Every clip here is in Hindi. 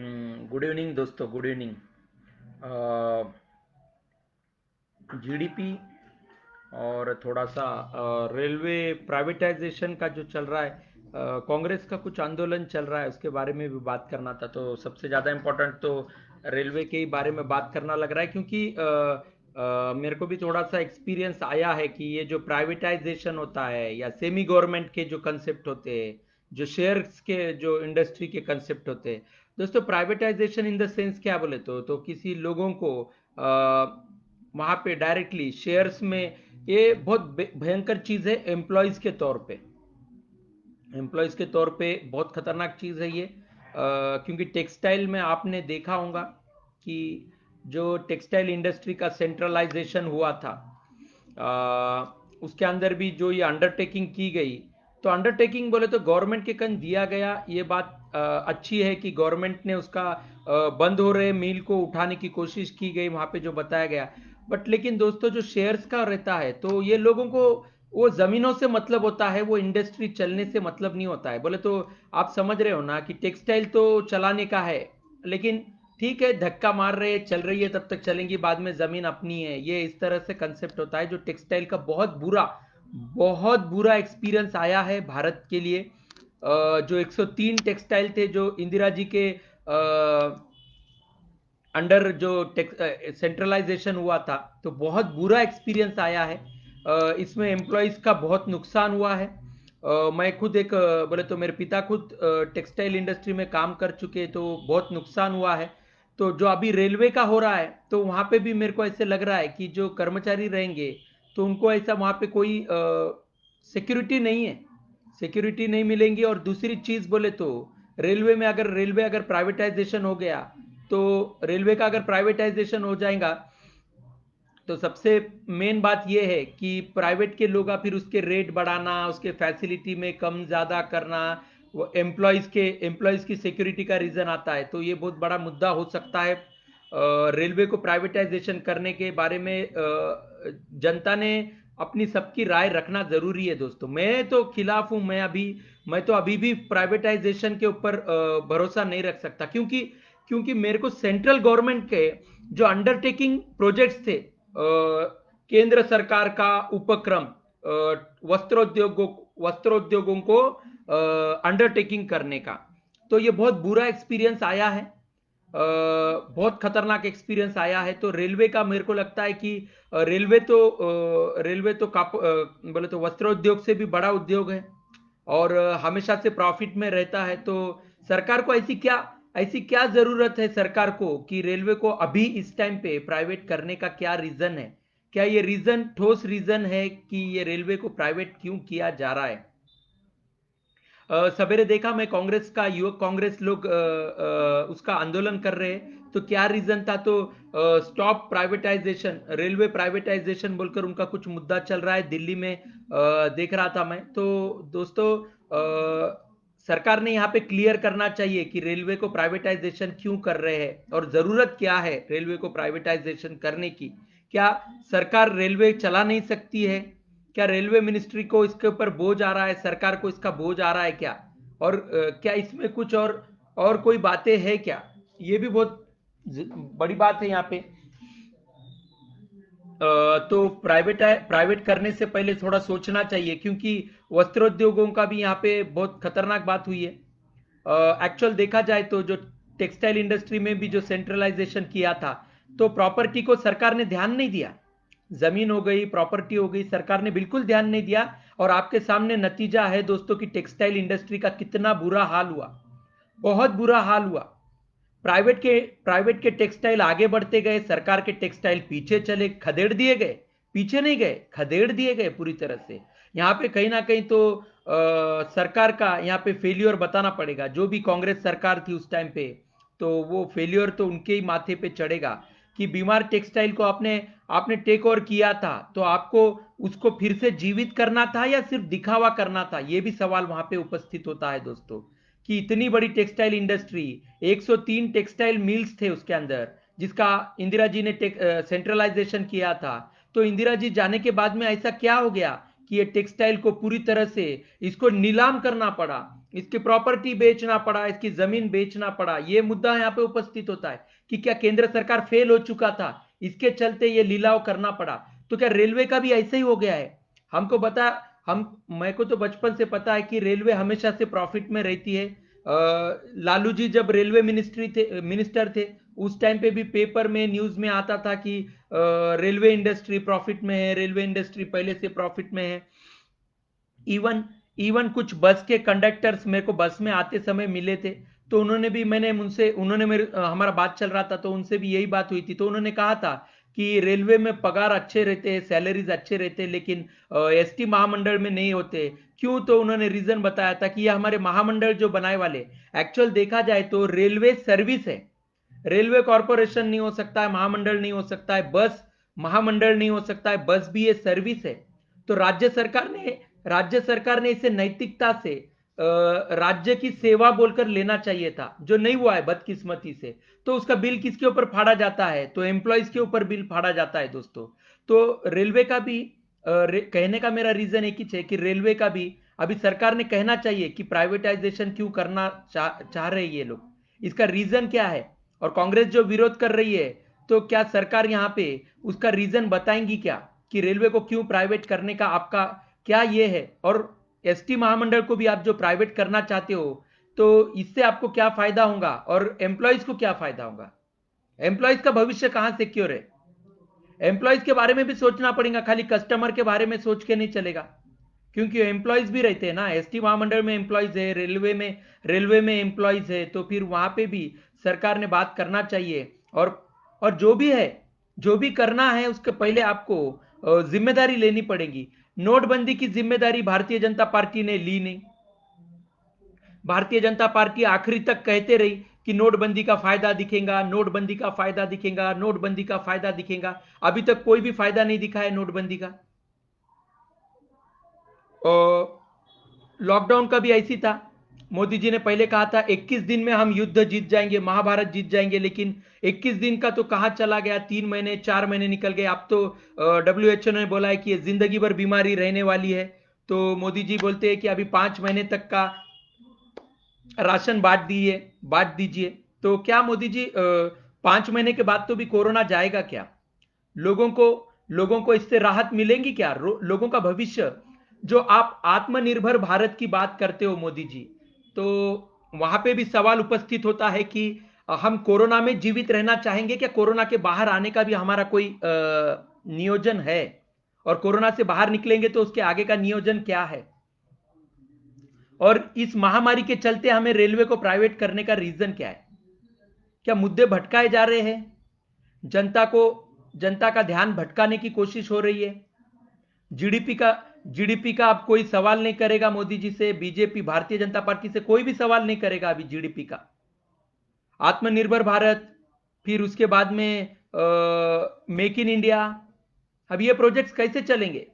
गुड इवनिंग दोस्तों, गुड इवनिंग। जीडीपी और थोड़ा सा रेलवे प्राइवेटाइजेशन का जो चल रहा है, कांग्रेस का कुछ आंदोलन चल रहा है, उसके बारे में भी बात करना था। तो सबसे ज़्यादा इम्पोर्टेंट तो रेलवे के ही बारे में बात करना लग रहा है, क्योंकि मेरे को भी थोड़ा सा एक्सपीरियंस आया है कि ये जो प्राइवेटाइजेशन होता है या सेमी गवर्नमेंट के जो कंसेप्ट होते हैं, जो शेयर्स के जो इंडस्ट्री के कंसेप्ट होते हैं दोस्तों, प्राइवेटाइजेशन इन द सेंस क्या बोले तो किसी लोगों को वहां पे डायरेक्टली शेयर्स में, ये बहुत भयंकर चीज है एम्प्लॉयज के तौर पे। एम्प्लॉयज के तौर पे बहुत खतरनाक चीज है ये, क्योंकि टेक्सटाइल में आपने देखा होगा कि जो टेक्सटाइल इंडस्ट्री का सेंट्रलाइजेशन हुआ था, उसके अंदर भी जो ये अंडरटेकिंग की गई, तो अंडरटेकिंग बोले तो गवर्नमेंट के कंध दिया गया, ये बात अच्छी है कि गवर्नमेंट ने उसका बंद हो रहे मील को उठाने की कोशिश की गई वहां पे जो बताया गया। बट लेकिन दोस्तों, जो शेयर्स का रहता है तो ये लोगों को वो जमीनों से मतलब होता है, वो इंडस्ट्री चलने से मतलब नहीं होता है। बोले तो आप समझ रहे हो ना कि टेक्सटाइल तो चलाने का है, लेकिन ठीक है, धक्का मार रहे हैं, चल रही है तब तक चलेंगी, बाद में जमीन अपनी है, ये इस तरह से कंसेप्ट होता है। जो टेक्सटाइल का बहुत बुरा एक्सपीरियंस आया है भारत के लिए। जो 103 टेक्सटाइल थे जो इंदिरा जी के अंडर जो सेंट्रलाइजेशन हुआ था, तो बहुत बुरा एक्सपीरियंस आया है। इसमें एम्प्लॉयज का बहुत नुकसान हुआ है। मैं खुद एक बोले तो मेरे पिता खुद टेक्सटाइल इंडस्ट्री में काम कर चुके, तो बहुत नुकसान हुआ है। तो जो अभी रेलवे का हो रहा है, तो वहां पे भी मेरे को ऐसे लग रहा है कि जो कर्मचारी रहेंगे, तो उनको ऐसा वहां पे कोई सिक्योरिटी नहीं है, सिक्योरिटी नहीं मिलेंगी। और दूसरी चीज बोले तो रेलवे अगर प्राइवेटाइजेशन हो गया, तो रेलवे का अगर प्राइवेटाइजेशन हो जाएगा, तो सबसे मेन बात यह है कि प्राइवेट के लोग फिर उसके रेट बढ़ाना, उसके फैसिलिटी में कम ज्यादा करना, वो एम्प्लॉयज की सिक्योरिटी का रीजन आता है। तो ये बहुत बड़ा मुद्दा हो सकता है। रेलवे को प्राइवेटाइजेशन करने के बारे में जनता ने अपनी सबकी राय रखना जरूरी है दोस्तों। मैं तो खिलाफ हूं, मैं तो अभी भी प्राइवेटाइजेशन के ऊपर भरोसा नहीं रख सकता, क्योंकि मेरे को सेंट्रल गवर्नमेंट के जो अंडरटेकिंग प्रोजेक्ट्स थे, केंद्र सरकार का उपक्रम, वस्त्रोद्योगों को अंडरटेकिंग करने का, तो ये बहुत बुरा एक्सपीरियंस आया है, बहुत खतरनाक एक्सपीरियंस आया है। तो रेलवे का मेरे को लगता है कि रेलवे तो बोले तो वस्त्रोद्योग से भी बड़ा उद्योग है, और हमेशा से प्रॉफिट में रहता है। तो सरकार को ऐसी क्या जरूरत है सरकार को कि रेलवे को अभी इस टाइम पे प्राइवेट करने का क्या रीजन है? क्या ये रीजन ठोस रीजन है कि ये रेलवे को प्राइवेट क्यों किया जा रहा है? सवेरे देखा मैं, कांग्रेस का युवक कांग्रेस लोग उसका आंदोलन कर रहे हैं, तो क्या रीजन था? तो स्टॉप प्राइवेटाइजेशन, रेलवे प्राइवेटाइजेशन बोलकर उनका कुछ मुद्दा चल रहा है दिल्ली में, देख रहा था मैं। तो दोस्तों, सरकार ने यहाँ पे क्लियर करना चाहिए कि रेलवे को प्राइवेटाइजेशन क्यों कर रहे हैं और जरूरत क्या है रेलवे को प्राइवेटाइजेशन करने की। क्या सरकार रेलवे चला नहीं सकती है? क्या रेलवे मिनिस्ट्री को इसके ऊपर बोझ आ रहा है, सरकार को इसका बोझ आ रहा है क्या? और क्या इसमें कुछ और कोई बातें हैं क्या? ये भी बहुत बड़ी बात है यहाँ पे। तो प्राइवेट करने से पहले थोड़ा सोचना चाहिए, क्योंकि वस्त्रोद्योगों का भी यहाँ पे बहुत खतरनाक बात हुई है। एक्चुअल देखा जाए तो जो टेक्सटाइल इंडस्ट्री में भी जो सेंट्रलाइजेशन किया था, तो प्रॉपर्टी को सरकार ने ध्यान नहीं दिया। जमीन हो गई, प्रॉपर्टी हो गई, सरकार ने बिल्कुल ध्यान नहीं दिया। और आपके सामने नतीजा है दोस्तों कि टेक्सटाइल इंडस्ट्री का कितना बुरा हाल हुआ, बहुत बुरा हाल हुआ। प्राइवेट के टेक्सटाइल आगे बढ़ते गए, सरकार के टेक्सटाइल पीछे चले, खदेड़ दिए गए। पीछे नहीं गए, खदेड़ दिए गए पूरी तरह से। यहाँ पे कहीं ना कहीं तो सरकार का यहाँ पे फेल्योर बताना पड़ेगा। जो भी कांग्रेस सरकार थी उस टाइम पे, तो वो फेल्योर तो उनके ही माथे पे चढ़ेगा कि बीमार टेक्सटाइल को आपने आपने टेक ओवर किया था, तो आपको उसको फिर से जीवित करना था या सिर्फ दिखावा करना था? ये भी सवाल वहां पे उपस्थित होता है दोस्तों, कि इतनी बड़ी टेक्सटाइल इंडस्ट्री, 103 टेक्सटाइल मिल्स थे उसके अंदर, जिसका इंदिरा जी ने सेंट्रलाइजेशन किया था। तो इंदिरा जी जाने के बाद में ऐसा क्या हो गया कि ये टेक्सटाइल को पूरी तरह से इसको नीलाम करना पड़ा? इसकी प्रॉपर्टी बेचना पड़ा, इसकी जमीन बेचना पड़ा। ये मुद्दा यहाँ पे उपस्थित होता है कि क्या केंद्र सरकार फेल हो चुका था, इसके चलते ये लीलाव करना पड़ा। तो क्या रेलवे का भी ऐसे ही हो गया है? हमको बता हम मेरे को तो बचपन से पता है कि रेलवे हमेशा से प्रॉफिट में रहती है। लालू जी जब रेलवे मिनिस्टर थे, उस टाइम पे भी पेपर में न्यूज में आता था कि रेलवे इंडस्ट्री प्रॉफिट में है, रेलवे इंडस्ट्री पहले से प्रॉफिट में है। इवन इवन कुछ बस के कंडक्टर्स मेरे को बस में आते समय मिले थे, तो उन्होंने भी मैंने उनसे उन्होंने मेरे हमारा बात चल रहा था, तो उनसे भी यही बात हुई थी। तो उन्होंने कहा था कि रेलवे में पगार अच्छे रहते हैं, सैलरीज अच्छे रहते हैं, लेकिन एसटी महामंडल में नहीं होते। क्यों? तो उन्होंने रीजन बताया था कि ये हमारे महामंडल जो बनाए वाले, एक्चुअल देखा जाए तो रेलवे सर्विस है, रेलवे कॉरपोरेशन नहीं हो सकता है, महामंडल नहीं हो सकता है, बस महामंडल नहीं हो सकता है, बस भी ये सर्विस है। तो राज्य सरकार ने इसे नैतिकता से राज्य की सेवा बोलकर लेना चाहिए था, जो नहीं हुआ है बदकिस्मती से। तो उसका बिल किसके ऊपर फाड़ा जाता है? तो एम्प्लॉयज के ऊपर बिल फाड़ा जाता है दोस्तों। तो रेलवे का भी कहने का मेरा रीजन एक ही है कि रेलवे का भी अभी सरकार ने कहना चाहिए कि प्राइवेटाइजेशन क्यों करना चाह रहे हैं ये लोग, इसका रीजन क्या है। और कांग्रेस जो विरोध कर रही है, तो क्या सरकार यहां पे उसका रीजन बताएंगी क्या कि रेलवे को क्यों प्राइवेट करने का आपका क्या ये है? और एसटी महामंडल को भी आप जो प्राइवेट करना चाहते हो, तो इससे आपको क्या फायदा होगा और एम्प्लॉयज को क्या फायदा होगा? एम्प्लॉयज का भविष्य कहां सिक्योर है? एम्प्लॉयज के बारे में भी सोचना पड़ेगा, खाली कस्टमर के बारे में सोच के नहीं चलेगा, क्योंकि एम्प्लॉयज भी रहते हैं ना। एसटी महामंडल में एम्प्लॉयज है, रेलवे में एम्प्लॉयज है, तो फिर वहां पे भी सरकार ने बात करना चाहिए। और जो भी करना है उसके पहले आपको जिम्मेदारी लेनी पड़ेगी। नोटबंदी की जिम्मेदारी भारतीय जनता पार्टी ने ली नहीं। भारतीय जनता पार्टी आखिरी तक कहते रही कि नोटबंदी का फायदा दिखेगा, नोटबंदी का फायदा दिखेगा, नोटबंदी का फायदा दिखेगा। अभी तक कोई भी फायदा नहीं दिखा है नोटबंदी का। लॉकडाउन का भी ऐसी था। मोदी जी ने पहले कहा था 21 दिन में हम युद्ध जीत जाएंगे, महाभारत जीत जाएंगे, लेकिन 21 दिन का तो कहां चला गया, 3 महीने 4 महीने निकल गए। अब तो WHO ने बोला है कि ये जिंदगी भर बीमारी रहने वाली है। तो मोदी जी बोलते हैं कि अभी 5 महीने तक का राशन बांट दीजिए। तो क्या मोदी जी 5 महीने के बाद तो भी कोरोना जाएगा क्या? लोगों को लोगों को इससे राहत मिलेगी क्या? लोगों का भविष्य, जो आप आत्मनिर्भर भारत की बात करते हो मोदी जी, तो वहां पे भी सवाल उपस्थित होता है कि हम कोरोना में जीवित रहना चाहेंगे क्या? कोरोना के बाहर आने का भी हमारा कोई नियोजन है? और कोरोना से बाहर निकलेंगे तो उसके आगे का नियोजन क्या है? और इस महामारी के चलते हमें रेलवे को प्राइवेट करने का रीजन क्या है? क्या मुद्दे भटकाए जा रहे हैं? जनता का ध्यान भटकाने की कोशिश हो रही है। जीडीपी का जीडीपी का अब कोई सवाल नहीं करेगा मोदी जी से, बीजेपी भारतीय जनता पार्टी से कोई भी सवाल नहीं करेगा अभी जीडीपी का। आत्मनिर्भर भारत, फिर उसके बाद में मेक इन इंडिया, अब ये प्रोजेक्ट्स कैसे चलेंगे?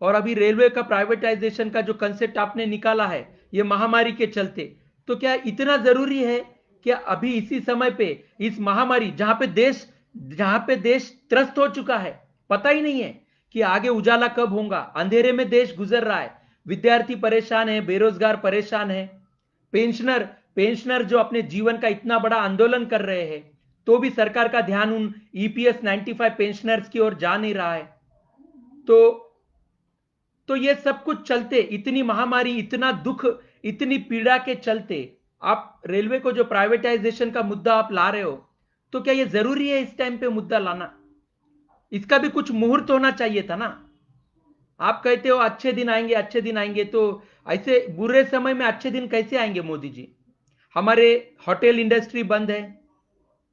और अभी रेलवे का प्राइवेटाइजेशन का जो कंसेप्ट आपने निकाला है ये महामारी के चलते, तो क्या इतना जरूरी है कि अभी इसी समय पे इस महामारी जहां पे देश त्रस्त हो चुका है, पता ही नहीं है कि आगे उजाला कब होगा, अंधेरे में देश गुजर रहा है, विद्यार्थी परेशान है, बेरोजगार परेशान है, पेंशनर पेंशनर जो अपने जीवन का इतना बड़ा आंदोलन कर रहे हैं, तो भी सरकार का ध्यान उन ईपीएस 95 पेंशनर्स की ओर जा नहीं रहा है। तो तो ये सब कुछ चलते, इतनी महामारी, इतना दुख, इतनी पीड़ा के चलते आप रेलवे को जो प्राइवेटाइजेशन का मुद्दा आप ला रहे हो, तो क्या ये जरूरी है इस टाइम पे मुद्दा लाना? इसका भी कुछ मुहूर्त होना चाहिए था ना। आप कहते हो अच्छे दिन आएंगे, अच्छे दिन आएंगे, तो ऐसे बुरे समय में अच्छे दिन कैसे आएंगे मोदी जी? हमारे होटल इंडस्ट्री बंद है,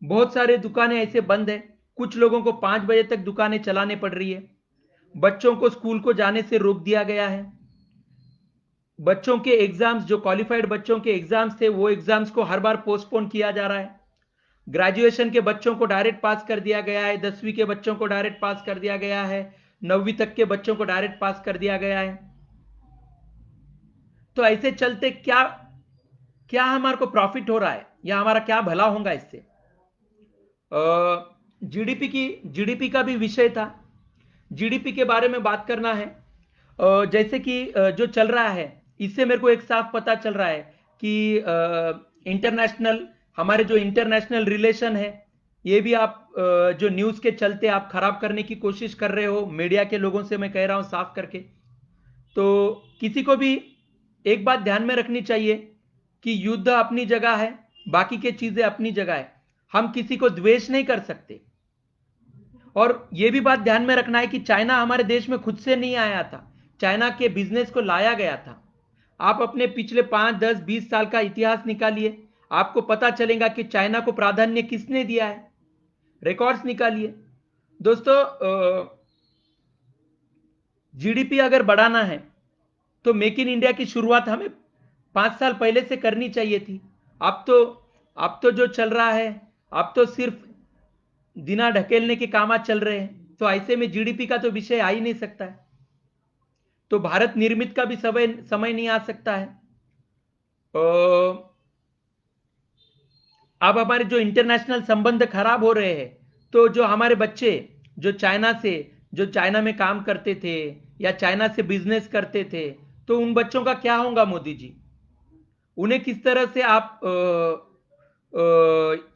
बहुत सारे दुकानें ऐसे बंद है, कुछ लोगों को 5 बजे तक दुकानें चलाने पड़ रही है, बच्चों को स्कूल को जाने से रोक दिया गया है, बच्चों के एग्जाम्स, जो क्वालिफाइड बच्चों के एग्जाम्स थे, वो एग्जाम्स को हर बार पोस्टपोन किया जा रहा है, ग्रेजुएशन के बच्चों को डायरेक्ट पास कर दिया गया है, 10वीं के बच्चों को डायरेक्ट पास कर दिया गया है, 9वीं तक के बच्चों को डायरेक्ट पास कर दिया गया है। तो ऐसे चलते क्या क्या हमारे को प्रॉफिट हो रहा है या हमारा क्या भला होगा इससे? जीडीपी का भी विषय था, जीडीपी के बारे में बात करना है। जैसे कि जो चल रहा है इससे मेरे को एक साफ पता चल रहा है कि इंटरनेशनल, हमारे जो इंटरनेशनल रिलेशन है, ये भी आप जो न्यूज़ के चलते आप खराब करने की कोशिश कर रहे हो, मीडिया के लोगों से मैं कह रहा हूं साफ करके। तो किसी को भी एक बात ध्यान में रखनी चाहिए कि युद्ध अपनी जगह है, बाकी के चीजें अपनी जगह है। हम किसी को द्वेष नहीं कर सकते। और यह भी बात ध्यान में रखना है कि चाइना हमारे देश में खुद से नहीं आया था, चाइना के बिजनेस को लाया गया था। आप अपने पिछले 5, 10, 20 साल का इतिहास निकालिए, आपको पता चलेगा कि चाइना को प्राधान्य किसने दिया है। रिकॉर्ड्स निकालिए दोस्तों। जीडीपी अगर बढ़ाना है तो मेक इन इंडिया की शुरुआत हमें 5 साल पहले से करनी चाहिए थी। अब तो जो चल रहा है, अब तो सिर्फ दिना ढकेलने के काम चल रहे हैं। तो ऐसे में जीडीपी का तो विषय आ ही नहीं सकता है। तो भारत निर्मित का भी समय नहीं आ सकता है। अब हमारे जो इंटरनेशनल संबंध खराब हो रहे हैं, तो जो हमारे बच्चे जो चाइना में काम करते थे या चाइना से बिजनेस करते थे, तो उन बच्चों का क्या होगा मोदी जी? उन्हें किस तरह से आप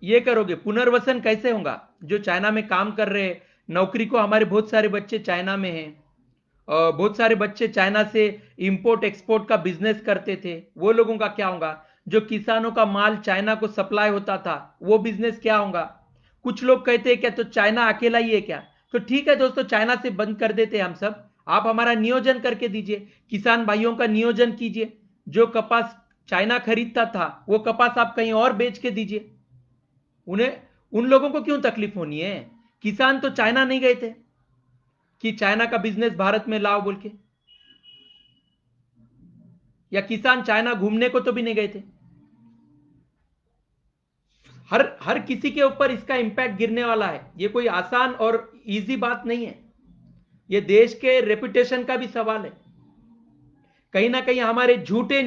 ये करोगे, पुनर्वसन कैसे होगा? जो चाइना में काम कर रहे हैं, नौकरी को हमारे बहुत सारे बच्चे चाइना में हैं। बहुत सारे बच्चे चाइना से इंपोर्ट एक्सपोर्ट का बिजनेस करते थे, वो लोगों का क्या होगा? जो किसानों का माल चाइना को सप्लाई होता था, वो बिजनेस क्या होगा? कुछ लोग कहते हैं क्या तो चाइना अकेला ही है क्या? तो ठीक है दोस्तों, चाइना से बंद कर देते हम सब। आप हमारा नियोजन करके दीजिए, किसान भाइयों का नियोजन कीजिए। जो कपास चाइना खरीदता था, वो कपास आप कहीं और बेच के दीजिए। उन्हें, उन लोगों को क्यों तकलीफ होनी है? किसान तो चाइना नहीं गए थे कि चाइना का बिजनेस भारत में लाओ बोल के, या किसान चाइना घूमने को तो भी नहीं गए थे। हर हर किसी के ऊपर इसका इंपैक्ट गिरने वाला है। ये कोई आसान और इजी बात नहीं है। ये देश के रेपुटेशन का भी सवाल है। कहीं ना कहीं हमारे झूठे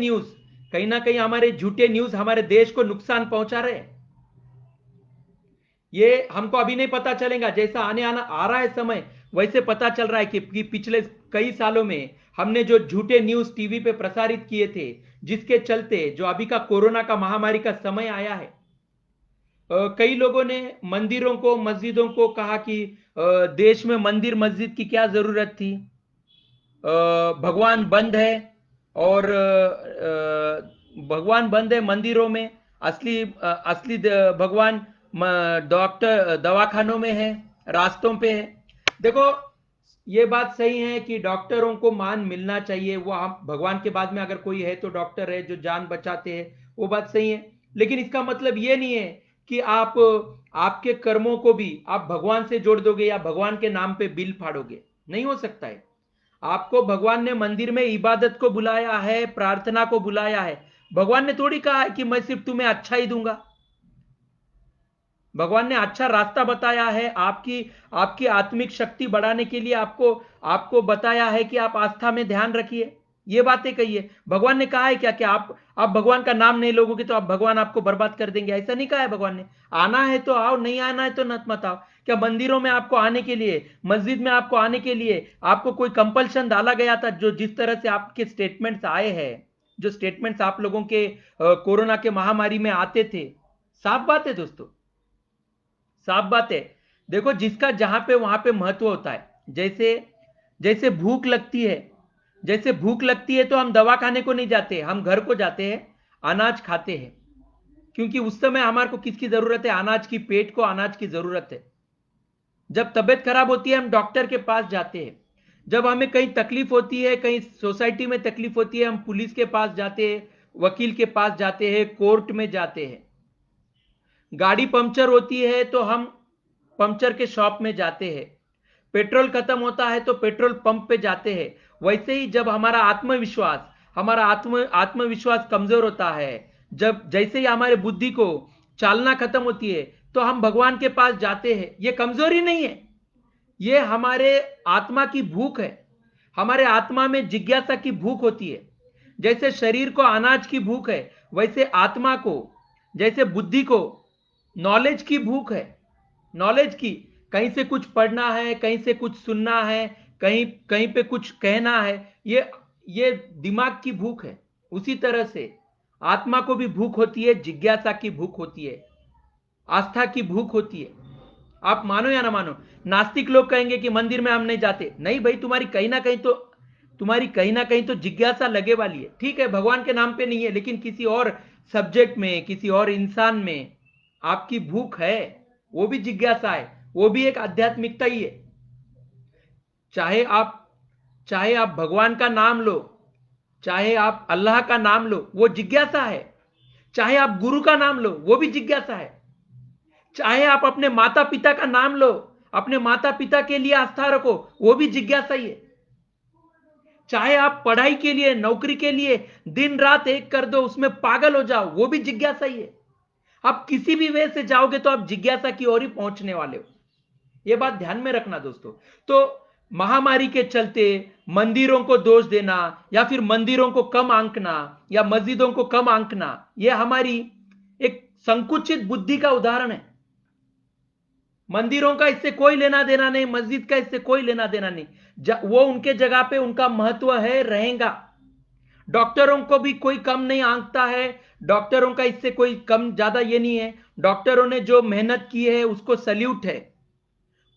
न्यूज, हमारे देश को नुकसान पहुंचा रहे हैं। ये हमको अभी नहीं पता चलेगा, जैसा आना आ रहा है समय, वैसे पता चल रहा है कि पिछले कई सालों में हमने जो झूठे न्यूज टीवी पे प्रसारित किए थे, जिसके चलते जो अभी का कोरोना का महामारी का समय आया है, कई लोगों ने मंदिरों को, मस्जिदों को कहा कि देश में मंदिर मस्जिद की क्या जरूरत थी, भगवान बंद है। और भगवान बंद है मंदिरों में, असली भगवान डॉक्टर दवाखानों में है, रास्तों पे है। देखो, ये बात सही है कि डॉक्टरों को मान मिलना चाहिए। वो हम भगवान के बाद में अगर कोई है तो डॉक्टर है जो जान बचाते हैं, वो बात सही है। लेकिन इसका मतलब ये नहीं है कि आप आपके कर्मों को भी आप भगवान से जोड़ दोगे या भगवान के नाम पे बिल फाड़ोगे। नहीं हो सकता है। आपको भगवान ने मंदिर में इबादत को बुलाया है, प्रार्थना को बुलाया है। भगवान ने थोड़ी कहा है कि मैं सिर्फ तुम्हें अच्छा ही दूंगा। भगवान ने अच्छा रास्ता बताया है। आपकी आपकी आत्मिक शक्ति बढ़ाने के लिए आपको आपको बताया है कि आप आस्था में ध्यान रखिए। ये बातें कही है। भगवान ने कहा है क्या कि आप भगवान का नाम नहीं लोगे तो आप भगवान आपको बर्बाद कर देंगे? ऐसा नहीं कहा है भगवान ने। आना है तो आओ, नहीं आना है तो मत आओ। क्या मंदिरों में आपको आने के लिए, मस्जिद में आपको आने के लिए आपको कोई कंपल्शन डाला गया था? जो जिस तरह से आपके स्टेटमेंट्स आए हैं, जो स्टेटमेंट्स आप लोगों के कोरोना के महामारी में आते थे, साफ बात है दोस्तों, साफ बात है। देखो, जिसका जहां पे वहां पे महत्व होता है। जैसे जैसे भूख लगती है, तो हम दवा खाने को नहीं जाते, हम घर को जाते हैं, अनाज खाते हैं। क्योंकि उस समय हमारे को किसकी जरूरत है? अनाज की, पेट को अनाज की जरूरत है। जब तबीयत खराब होती है हम डॉक्टर के पास जाते हैं। जब हमें कहीं तकलीफ होती है, कहीं सोसाइटी में तकलीफ होती है, हम पुलिस के पास जाते हैं, वकील के पास जाते हैं, कोर्ट में जाते हैं। गाड़ी पंक्चर होती है तो हम पंक्चर के शॉप में जाते हैं। पेट्रोल खत्म होता है तो पेट्रोल पंप पे जाते हैं। वैसे ही जब हमारा आत्मविश्वास कमजोर होता है, जब जैसे ही हमारे बुद्धि को चालना खत्म होती है, तो हम भगवान के पास जाते हैं। ये कमजोरी नहीं है, ये हमारे आत्मा की भूख है। हमारे आत्मा में जिज्ञासा की भूख होती है। जैसे शरीर को अनाज की भूख है, वैसे आत्मा को, जैसे बुद्धि को नॉलेज की भूख है। नॉलेज की, कहीं से कुछ पढ़ना है, कहीं से कुछ सुनना है, कहीं कहीं पे कुछ कहना है। ये दिमाग की भूख है, उसी तरह से आत्मा को भी भूख होती है, जिज्ञासा की भूख होती है, आस्था की भूख होती है। आप मानो या ना मानो, नास्तिक लोग कहेंगे कि मंदिर में हम नहीं जाते। नहीं भाई, तुम्हारी कहीं ना कहीं तो जिज्ञासा लगे वाली है। ठीक है, भगवान के नाम पे नहीं है, लेकिन किसी और सब्जेक्ट में, किसी और इंसान में आपकी भूख है, वो भी जिज्ञासा है, वो भी एक आध्यात्मिकता ही है। चाहे आप चाहे आप भगवान का नाम लो, चाहे आप अल्लाह का नाम लो, वो जिज्ञासा है। चाहे आप गुरु का नाम लो, वो भी जिज्ञासा है। चाहे आप अपने माता पिता का नाम लो, अपने माता पिता के लिए आस्था रखो, वो भी जिज्ञासा ही है। चाहे आप पढ़ाई के लिए, नौकरी के लिए दिन रात एक कर दो, उसमें पागल हो जाओ, वो भी जिज्ञासा ही है। आप किसी भी वे से जाओगे तो आप जिज्ञासा की ओर ही पहुंचने वाले हो। यह बात ध्यान में रखना दोस्तों। तो महामारी के चलते मंदिरों को दोष देना, या फिर मंदिरों को कम आंकना, या मस्जिदों को कम आंकना, यह हमारी एक संकुचित बुद्धि का उदाहरण है। मंदिरों का इससे कोई लेना देना नहीं, मस्जिद का इससे कोई लेना देना नहीं। वो उनके जगह पे उनका महत्व है, रहेगा। डॉक्टरों को भी कोई कम नहीं आंकता है, डॉक्टरों का इससे कोई कम ज्यादा ये नहीं है। डॉक्टरों ने जो मेहनत की है उसको सल्यूट है,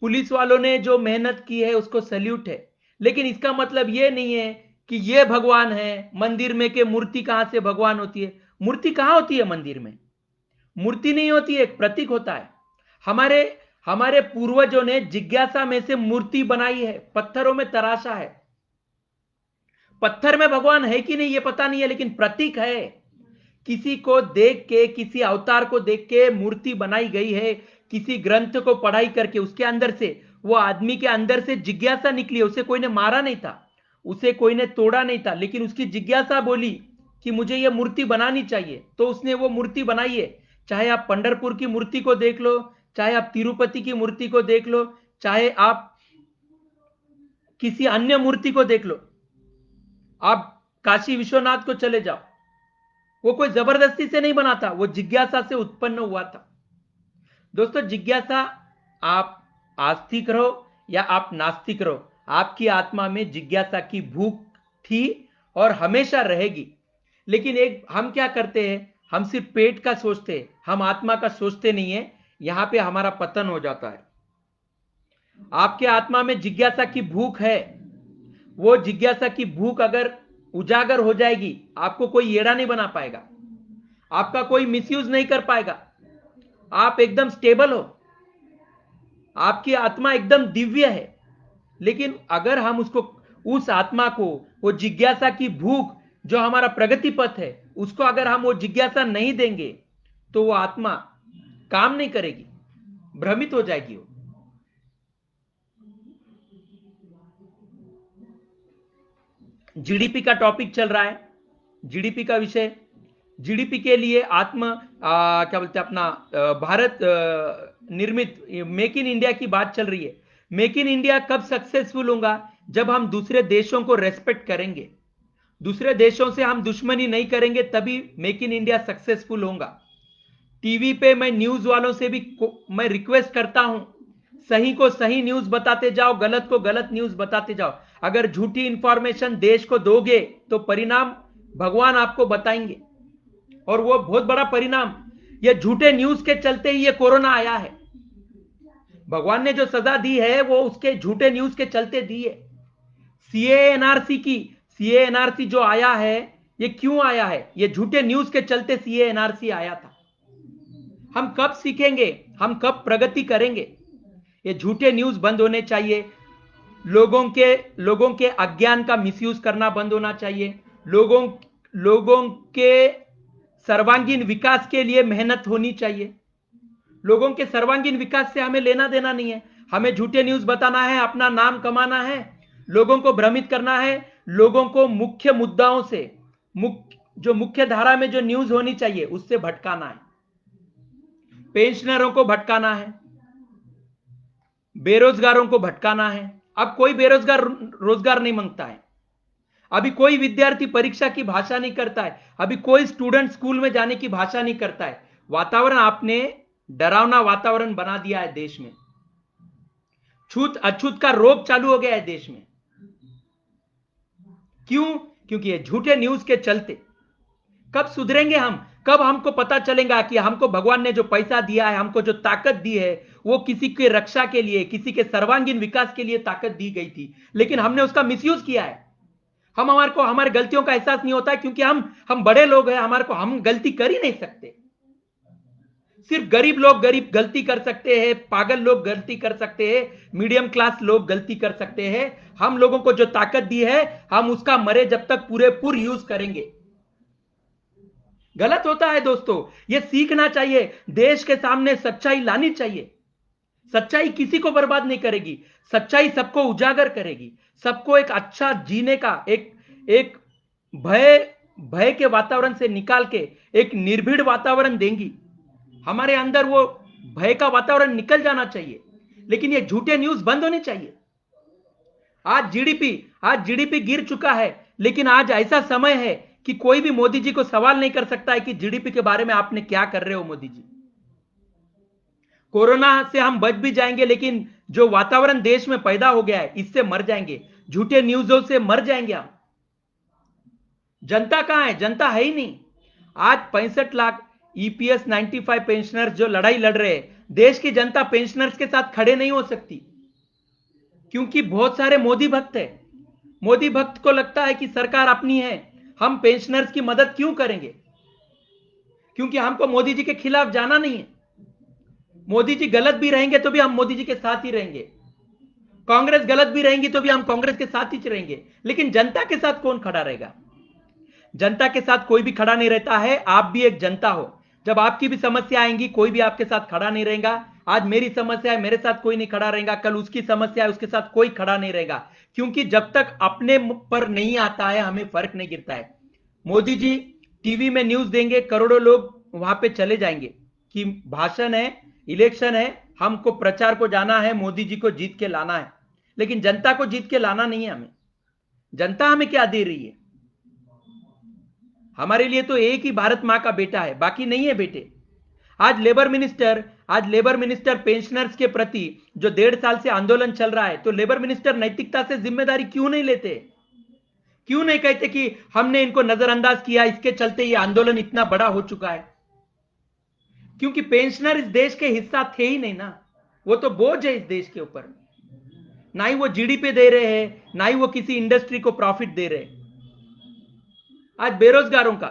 पुलिस वालों ने जो मेहनत की है उसको सल्यूट है। लेकिन इसका मतलब ये नहीं है कि ये भगवान है। मंदिर में के मूर्ति कहां से भगवान होती है? मूर्ति कहां होती है मंदिर में? मूर्ति नहीं होती है, एक प्रतीक होता है। हमारे हमारे पूर्वजों ने जिज्ञासा में से मूर्ति बनाई है, पत्थरों में तराशा है। पत्थर में भगवान है कि नहीं ये पता नहीं है, लेकिन प्रतीक है। किसी को देख के, किसी अवतार को देख के मूर्ति बनाई गई है। किसी ग्रंथ को पढ़ाई करके उसके अंदर से, वो आदमी के अंदर से जिज्ञासा निकली है। उसे कोई ने मारा नहीं था, उसे कोई ने तोड़ा नहीं था, लेकिन उसकी जिज्ञासा बोली कि मुझे यह मूर्ति बनानी चाहिए, तो उसने वो मूर्ति बनाई है। चाहे आप पंढरपुर की मूर्ति को देख लो, चाहे आप तिरुपति की मूर्ति को देख लो, चाहे आप किसी अन्य मूर्ति को देख लो, आप काशी विश्वनाथ को चले जाओ, वो कोई जबरदस्ती से नहीं बना था, वो जिज्ञासा से उत्पन्न हुआ था। दोस्तों, जिज्ञासा, आप आस्तिक रहो या आप नास्तिक रहो, आपकी आत्मा में जिज्ञासा की भूख थी और हमेशा रहेगी। लेकिन एक हम क्या करते हैं, हम सिर्फ पेट का सोचते हैं, हम आत्मा का सोचते नहीं है। यहां पे हमारा पतन हो जाता है। आपके आत्मा में जिज्ञासा की भूख है, वो जिज्ञासा की भूख अगर उजागर हो जाएगी, आपको कोई येड़ा नहीं बना पाएगा, आपका कोई मिसयूज नहीं कर पाएगा। आप एकदम स्टेबल हो, आपकी आत्मा एकदम दिव्य है। लेकिन अगर हम उस आत्मा को, वो जिज्ञासा की भूख जो हमारा प्रगति पथ है, उसको अगर हम वो जिज्ञासा नहीं देंगे, तो वो आत्मा काम नहीं करेगी, भ्रमित हो जाएगी। वो जीडीपी का टॉपिक चल रहा है, जीडीपी का विषय। जीडीपी के लिए क्या बोलते हैं, अपना भारत निर्मित मेक इन इंडिया की बात चल रही है। मेक इन इंडिया कब सक्सेसफुल होगा? जब हम दूसरे देशों को रेस्पेक्ट करेंगे, दूसरे देशों से हम दुश्मनी नहीं करेंगे, तभी मेक इन इंडिया सक्सेसफुल होगा। टीवी पे मैं न्यूज वालों से भी मैं रिक्वेस्ट करता हूं, सही को सही न्यूज बताते जाओ, गलत को गलत न्यूज बताते जाओ। अगर झूठी इंफॉर्मेशन देश को दोगे तो परिणाम भगवान आपको बताएंगे, और वो बहुत बड़ा परिणाम, ये झूठे न्यूज के चलते ही ये कोरोना आया है। भगवान ने जो सजा दी है वो उसके झूठे न्यूज के चलते दी है। सीए एनआरसी जो आया है, ये क्यों आया है? ये झूठे न्यूज के चलते सीए एनआरसी आया था। हम कब सीखेंगे, हम कब प्रगति करेंगे? ये झूठे न्यूज बंद होने चाहिए। लोगों के अज्ञान का मिसयूज करना बंद होना चाहिए। लोगों के सर्वांगीण विकास के लिए मेहनत होनी चाहिए। लोगों के सर्वांगीण विकास से हमें लेना देना नहीं है। हमें झूठे न्यूज बताना है, अपना नाम कमाना है, लोगों को भ्रमित करना है, लोगों को मुख्य मुद्दाओं से, जो मुख्य धारा में जो न्यूज होनी चाहिए उससे भटकाना है। पेंशनरों को भटकाना है, बेरोजगारों को भटकाना है। अब कोई बेरोजगार रोजगार नहीं मांगता है, अभी कोई विद्यार्थी परीक्षा की भाषा नहीं करता है, अभी कोई स्टूडेंट स्कूल में जाने की भाषा नहीं करता है। वातावरण आपने डरावना वातावरण बना दिया है देश में। छूत अछूत का रोग चालू हो गया है देश में। क्यों? क्योंकि ये झूठे न्यूज के चलते कब सुधरेंगे हम, कब हमको पता चलेगा कि हमको भगवान ने जो पैसा दिया है, हमको जो ताकत दी है, वो किसी के रक्षा के लिए, किसी के सर्वांगीण विकास के लिए ताकत दी गई थी, लेकिन हमने उसका मिसयूज किया है। हमारे को हमारे गलतियों का एहसास नहीं होता है, क्योंकि हम बड़े लोग हैं, हमारे को हम गलती कर ही नहीं सकते। सिर्फ गरीब लोग गरीब गलती कर सकते हैं, पागल लोग गलती कर सकते हैं, मीडियम क्लास लोग गलती कर सकते हैं। हम लोगों को जो ताकत दी है, हम उसका मरे जब तक पूरे यूज करेंगे। गलत होता है दोस्तों, यह सीखना चाहिए। देश के सामने सच्चाई लानी चाहिए। सच्चाई किसी को बर्बाद नहीं करेगी, सच्चाई सबको उजागर करेगी, सबको एक अच्छा जीने का, एक भय भय के वातावरण से निकाल के एक निर्भीड़ वातावरण देंगी। हमारे अंदर वो भय का वातावरण निकल जाना चाहिए, लेकिन ये झूठे न्यूज बंद होने चाहिए। आज जीडीपी गिर चुका है, लेकिन आज ऐसा समय है कि कोई भी मोदी जी को सवाल नहीं कर सकता है कि जीडीपी के बारे में आपने क्या कर रहे हो मोदी जी। कोरोना से हम बच भी जाएंगे, लेकिन जो वातावरण देश में पैदा हो गया है, इससे मर जाएंगे, झूठे न्यूज़ों से मर जाएंगे हम। जनता कहां है? जनता है ही नहीं। आज 65 लाख ईपीएस 95 पेंशनर्स जो लड़ाई लड़ रहे हैं, देश की जनता पेंशनर्स के साथ खड़े नहीं हो सकती, क्योंकि बहुत सारे मोदी भक्त है। मोदी भक्त को लगता है कि सरकार अपनी है, हम पेंशनर्स की मदद क्यों करेंगे? क्योंकि हमको मोदी जी के खिलाफ जाना नहीं है। मोदी जी गलत भी रहेंगे तो भी हम मोदी जी के साथ ही रहेंगे, कांग्रेस गलत भी रहेंगी तो भी हम कांग्रेस के साथ ही रहेंगे, लेकिन जनता के साथ कौन खड़ा रहेगा? जनता के साथ कोई भी खड़ा नहीं रहता है। आप भी एक जनता हो, जब आपकी भी समस्या आएंगी, कोई भी आपके साथ खड़ा नहीं रहेगा। आज मेरी समस्या है, मेरे साथ कोई नहीं खड़ा रहेगा, कल उसकी समस्या है, उसके साथ कोई खड़ा नहीं रहेगा, क्योंकि जब तक अपने पर नहीं आता है, हमें फर्क नहीं गिरता है। मोदी जी टीवी में न्यूज देंगे, करोड़ों लोग वहां पे चले जाएंगे कि भाषण है, इलेक्शन है, हमको प्रचार को जाना है, मोदी जी को जीत के लाना है, लेकिन जनता को जीत के लाना नहीं है हमें। जनता हमें क्या दे रही है? हमारे लिए तो एक ही भारत मां का बेटा है, बाकी नहीं है बेटे। आज लेबर मिनिस्टर पेंशनर्स के प्रति जो 1.5 साल से आंदोलन चल रहा है, तो लेबर मिनिस्टर नैतिकता से जिम्मेदारी क्यों नहीं लेते? क्यों नहीं कहते कि हमने इनको नजरअंदाज किया, इसके चलते ये आंदोलन इतना बड़ा हो चुका है? क्योंकि पेंशनर इस देश के हिस्सा थे ही नहीं ना, वो तो बोझ है इस देश के ऊपर। ना ही वो जीडीपी दे रहे हैं, ना ही वो किसी इंडस्ट्री को प्रॉफिट दे रहे हैं। आज बेरोजगारों का,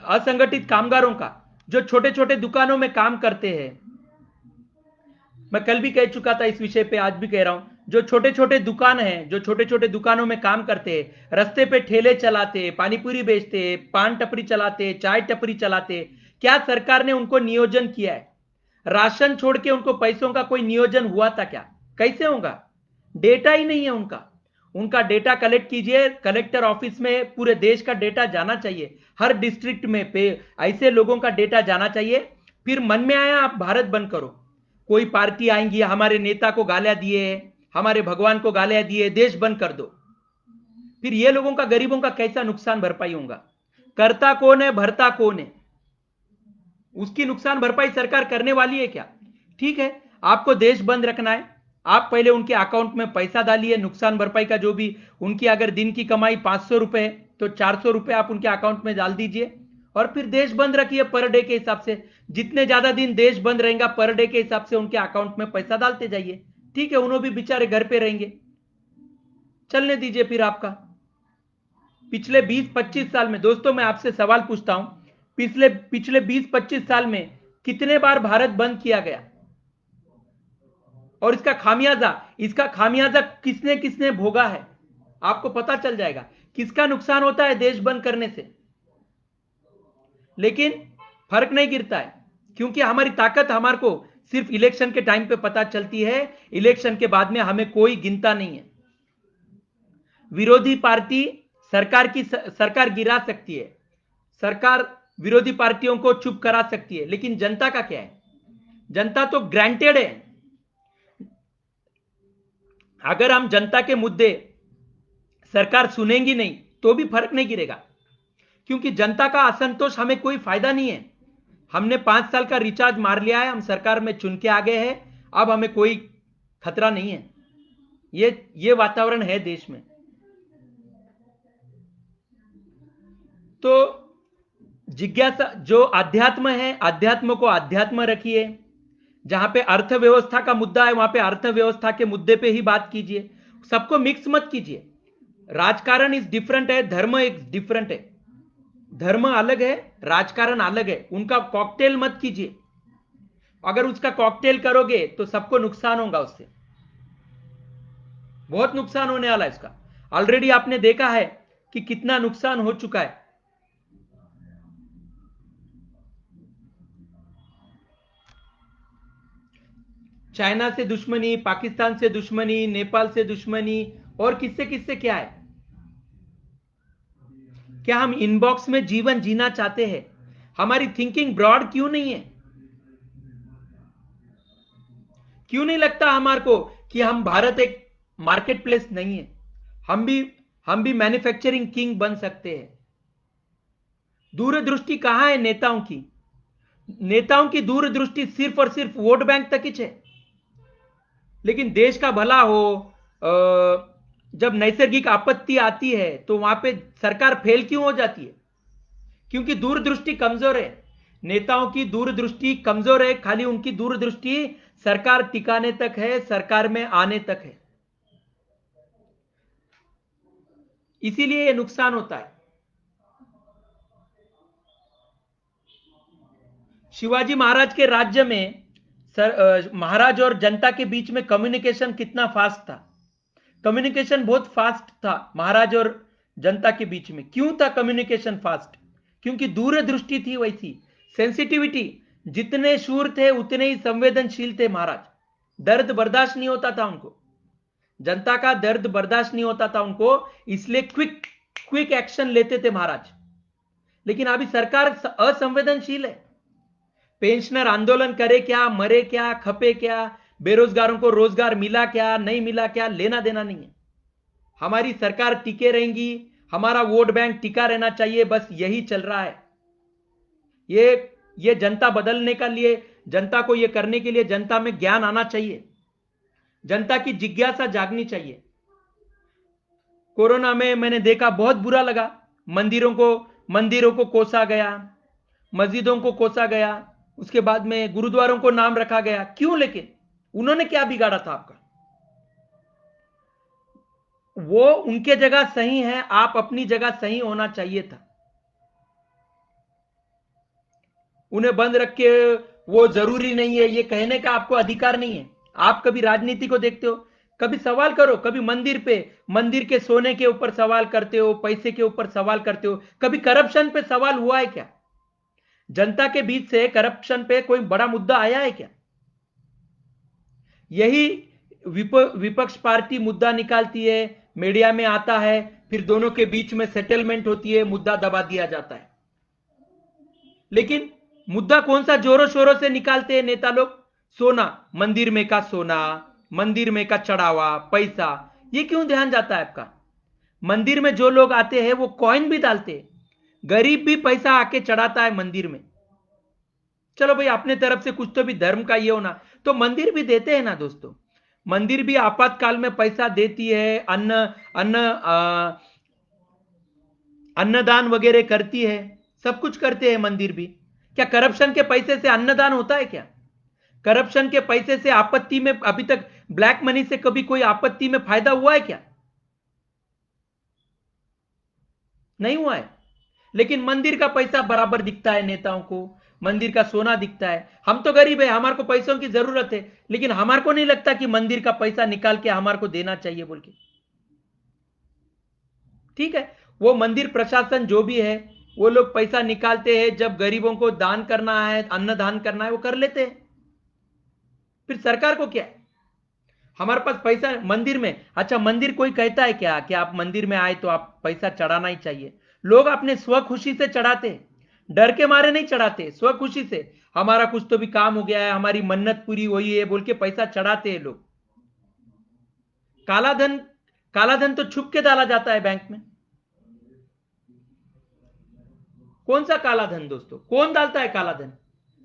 असंगठित कामगारों का, जो छोटे छोटे दुकानों में काम करते हैं, मैं कल भी कह चुका था इस विषय पे, आज भी कह रहा हूं, जो छोटे छोटे दुकान हैं, जो छोटे छोटे दुकानों में काम करते हैं, रास्ते पे ठेले चलाते, पानीपुरी बेचते, पान टपरी चलाते, चाय टपरी चलाते, क्या सरकार ने उनको नियोजन किया है? राशन छोड़ के उनको पैसों का कोई नियोजन हुआ था क्या? कैसे होगा? डेटा ही नहीं है उनका। उनका डेटा कलेक्ट कीजिए, कलेक्टर ऑफिस में पूरे देश का डेटा जाना चाहिए, हर डिस्ट्रिक्ट में पे ऐसे लोगों का डेटा जाना चाहिए। फिर मन में आया आप भारत बंद करो, कोई पार्टी आएंगी, हमारे नेता को गालियां दिए, हमारे भगवान को गालियां दिए, देश बंद कर दो। फिर ये लोगों का, गरीबों का कैसा नुकसान भरपाई होगा? करता कौन है, भरता कौन है? उसकी नुकसान भरपाई सरकार करने वाली है क्या? ठीक है, आपको देश बंद रखना है, आप पहले उनके अकाउंट में पैसा डालिए, नुकसान भरपाई का जो भी उनकी अगर दिन की कमाई 500 रुपए है, तो 400 रुपए आप उनके अकाउंट में डाल दीजिए, और फिर देश बंद रखिए पर डे के हिसाब से। जितने ज्यादा दिन देश बंद रहेगा, पर डे के हिसाब से उनके अकाउंट में पैसा डालते जाइए। ठीक है, उन्होंने भी बेचारे घर पे रहेंगे, चलने दीजिए फिर आपका। पिछले 20-25 साल में दोस्तों, मैं आपसे सवाल पूछता हूं, पिछले 20-25 साल में कितने बार भारत बंद किया गया? और इसका खामियाजा किसने किसने भोगा है? आपको पता चल जाएगा किसका नुकसान होता है देश बंद करने से। लेकिन फर्क नहीं गिरता है, क्योंकि हमारी ताकत हमारे को सिर्फ इलेक्शन के टाइम पे पता चलती है, इलेक्शन के बाद में हमें कोई गिनता नहीं है। विरोधी पार्टी सरकार गिरा सकती है, सरकार विरोधी पार्टियों को चुप करा सकती है, लेकिन जनता का क्या है? जनता तो ग्रांटेड है। अगर हम जनता के मुद्दे सरकार सुनेंगी नहीं तो भी फर्क नहीं गिरेगा, क्योंकि जनता का असंतोष हमें कोई फायदा नहीं है। हमने 5 साल का रिचार्ज मार लिया है, हम सरकार में चुन के आ गए हैं, अब हमें कोई खतरा नहीं है। ये वातावरण है देश में। तो जिज्ञासा जो अध्यात्म है, अध्यात्म को अध्यात्म रखिए। जहां पे अर्थव्यवस्था का मुद्दा है वहां पे अर्थव्यवस्था के मुद्दे पे ही बात कीजिए, सबको मिक्स मत कीजिए। राजकारण इज डिफरेंट है, धर्म एक डिफरेंट है। धर्म अलग है, राजकारण अलग है, उनका कॉकटेल मत कीजिए। अगर उसका कॉकटेल करोगे तो सबको नुकसान होगा, उससे बहुत नुकसान होने वाला है इसका। ऑलरेडी आपने देखा है कि कितना नुकसान हो चुका है। चाइना से दुश्मनी, पाकिस्तान से दुश्मनी, नेपाल से दुश्मनी, और किससे किससे क्या है? क्या हम इनबॉक्स में जीवन जीना चाहते हैं? हमारी थिंकिंग ब्रॉड क्यों नहीं है? क्यों नहीं लगता हमारे को कि हम भारत एक मार्केट प्लेस नहीं है? हम भी हम भी मैन्युफैक्चरिंग किंग बन सकते हैं। दूरदृष्टि कहां है नेताओं की? नेताओं की दूरदृष्टि सिर्फ और सिर्फ वोट बैंक तक ही है। लेकिन देश का भला हो, जब नैसर्गिक आपत्ति आती है तो वहां पे सरकार फेल क्यों हो जाती है? क्योंकि दूरदृष्टि कमजोर है। नेताओं की दूरदृष्टि कमजोर है, खाली उनकी दूरदृष्टि सरकार टिकाने तक है, सरकार में आने तक है। इसीलिए यह नुकसान होता है। शिवाजी महाराज के राज्य में महाराज और जनता के बीच में कम्युनिकेशन कितना फास्ट था। कम्युनिकेशन बहुत फास्ट था महाराज और जनता के बीच में। क्यों था कम्युनिकेशन फास्ट? क्योंकि दूरदृष्टि थी वैसी, सेंसिटिविटी। जितने शूर थे उतने ही संवेदनशील थे महाराज। दर्द बर्दाश्त नहीं होता था उनको, जनता का दर्द बर्दाश्त नहीं होता था उनको, इसलिए क्विक क्विक एक्शन लेते थे महाराज। लेकिन अभी सरकार असंवेदनशील है। पेंशनर आंदोलन करे क्या, मरे क्या, खपे क्या, बेरोजगारों को रोजगार मिला क्या, नहीं मिला क्या, लेना देना नहीं है। हमारी सरकार टिके रहेंगी, हमारा वोट बैंक टिका रहना चाहिए, बस यही चल रहा है। ये जनता बदलने का लिए, जनता को ये करने के लिए जनता में ज्ञान आना चाहिए, जनता की जिज्ञासा जागनी चाहिए। कोरोना में मैंने देखा, बहुत बुरा लगा। मंदिरों को कोसा गया, मस्जिदों को कोसा गया, उसके बाद में गुरुद्वारों को नाम रखा गया। क्यों? लेकिन उन्होंने क्या बिगाड़ा था आपका? वो उनके जगह सही है, आप अपनी जगह सही होना चाहिए था। उन्हें बंद रख के वो जरूरी नहीं है ये कहने का आपको अधिकार नहीं है। आप कभी राजनीति को देखते हो? कभी सवाल करो, कभी मंदिर के सोने के ऊपर सवाल करते हो, पैसे के ऊपर सवाल करते हो, कभी करप्शन पे सवाल हुआ है क्या? जनता के बीच से करप्शन पे कोई बड़ा मुद्दा आया है क्या? यही विपक्ष पार्टी मुद्दा निकालती है, मीडिया में आता है, फिर दोनों के बीच में सेटलमेंट होती है, मुद्दा दबा दिया जाता है। लेकिन मुद्दा कौन सा जोरों शोरों से निकालते हैं नेता लोग? सोना, मंदिर में का सोना, मंदिर में का चढ़ावा, पैसा। ये क्यों ध्यान जाता है आपका? मंदिर में जो लोग आते हैं वो कॉइन भी डालते हैं, गरीब भी पैसा आके चढ़ाता है मंदिर में। चलो भाई, अपने तरफ से कुछ तो भी धर्म का ये होना, तो मंदिर भी देते हैं ना दोस्तों। मंदिर भी आपातकाल में पैसा देती है, अन्नदान वगैरह करती है, सब कुछ करते हैं मंदिर भी। क्या करप्शन के पैसे से अन्नदान होता है क्या? करप्शन के पैसे से आपत्ति में अभी तक, ब्लैक मनी से कभी कोई आपत्ति में फायदा हुआ है क्या? नहीं हुआ है। लेकिन मंदिर का पैसा बराबर दिखता है नेताओं को, मंदिर का सोना दिखता है। हम तो गरीब है, हमारे को पैसों की जरूरत है, लेकिन हमारे को नहीं लगता कि मंदिर का पैसा निकाल के हमारे को देना चाहिए बोल के। ठीक है, वो मंदिर प्रशासन जो भी है, वो लोग पैसा निकालते हैं, जब गरीबों को दान करना है, अन्नदान करना है, वो कर लेते हैं। फिर सरकार को क्या है? हमारे पास पैसा मंदिर में, अच्छा मंदिर कोई कहता है क्या कि आप मंदिर में आए तो आप पैसा चढ़ाना ही चाहिए? लोग अपने स्वखुशी से चढ़ाते हैं, डर के मारे नहीं चढ़ाते, स्वखुशी से। हमारा कुछ तो भी काम हो गया है, हमारी मन्नत पूरी हुई है बोल के पैसा चढ़ाते हैं लोग। काला धन, काला धन तो छुप के डाला जाता है बैंक में। कौन सा काला धन दोस्तों? कौन डालता है काला धन?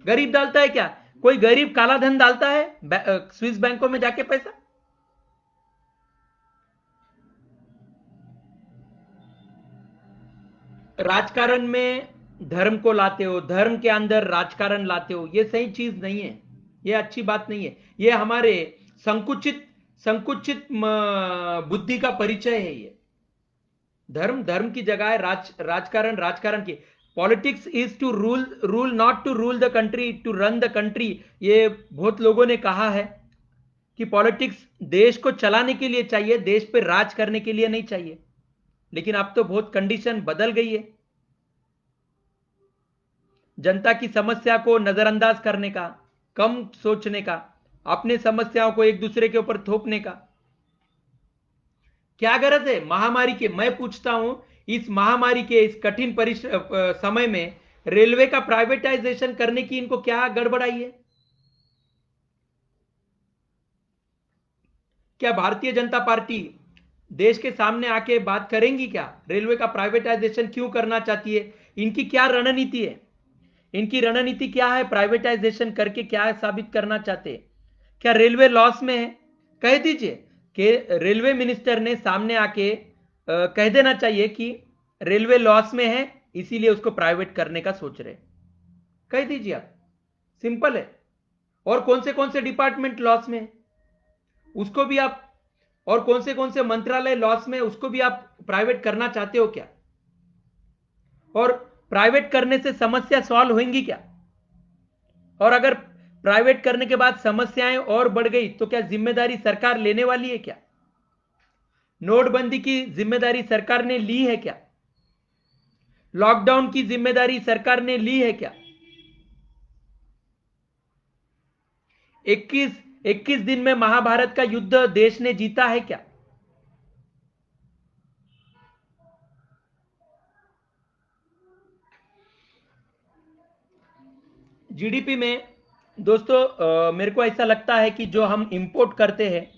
गरीब डालता है क्या? कोई गरीब काला धन डालता है स्विस बैंकों में जाके पैसा? राजकारण में धर्म को लाते हो, धर्म के अंदर राजकारण लाते हो, ये सही चीज नहीं है, ये अच्छी बात नहीं है, ये हमारे संकुचित संकुचित बुद्धि का परिचय है ये। धर्म धर्म की जगह है, राजकारण राजकारण की। Politics is to rule rule not to rule the country, to run the country. ये बहुत लोगों ने कहा है कि पॉलिटिक्स देश को चलाने के लिए चाहिए, देश पे राज करने के लिए नहीं चाहिए। लेकिन अब तो बहुत कंडीशन बदल गई है, जनता की समस्या को नजरअंदाज करने का, कम सोचने का, अपने समस्याओं को एक दूसरे के ऊपर थोपने का। क्या गरज है महामारी के? मैं पूछता हूं, इस महामारी के इस कठिन समय में रेलवे का प्राइवेटाइजेशन करने की इनको क्या गड़बड़ाई है? क्या भारतीय जनता पार्टी देश के सामने आके बात करेंगी? क्या रेलवे का प्राइवेटाइजेशन क्यों करना चाहती है? इनकी क्या रणनीति है? इनकी रणनीति क्या है? प्राइवेटाइजेशन करके क्या साबित करना चाहते हैं? क्या रेलवे लॉस में है? कह दीजिए कि रेलवे मिनिस्टर ने सामने आके कह देना चाहिए कि रेलवे लॉस में है, इसीलिए उसको प्राइवेट करने का सोच रहे। कह दीजिए आप, सिंपल है। और कौन से डिपार्टमेंट लॉस में है उसको भी आप, और कौन से मंत्रालय लॉस में, उसको भी आप प्राइवेट करना चाहते हो क्या? और प्राइवेट करने से समस्या सॉल्व होंगी क्या? और अगर प्राइवेट करने के बाद समस्याएं और बढ़ गई तो क्या जिम्मेदारी सरकार लेने वाली है क्या? नोटबंदी की जिम्मेदारी सरकार ने ली है क्या? लॉकडाउन की जिम्मेदारी सरकार ने ली है क्या? 21 21 दिन में महाभारत का युद्ध देश ने जीता है क्या? जीडीपी में दोस्तों, मेरे को ऐसा लगता है कि जो हम इंपोर्ट करते हैं,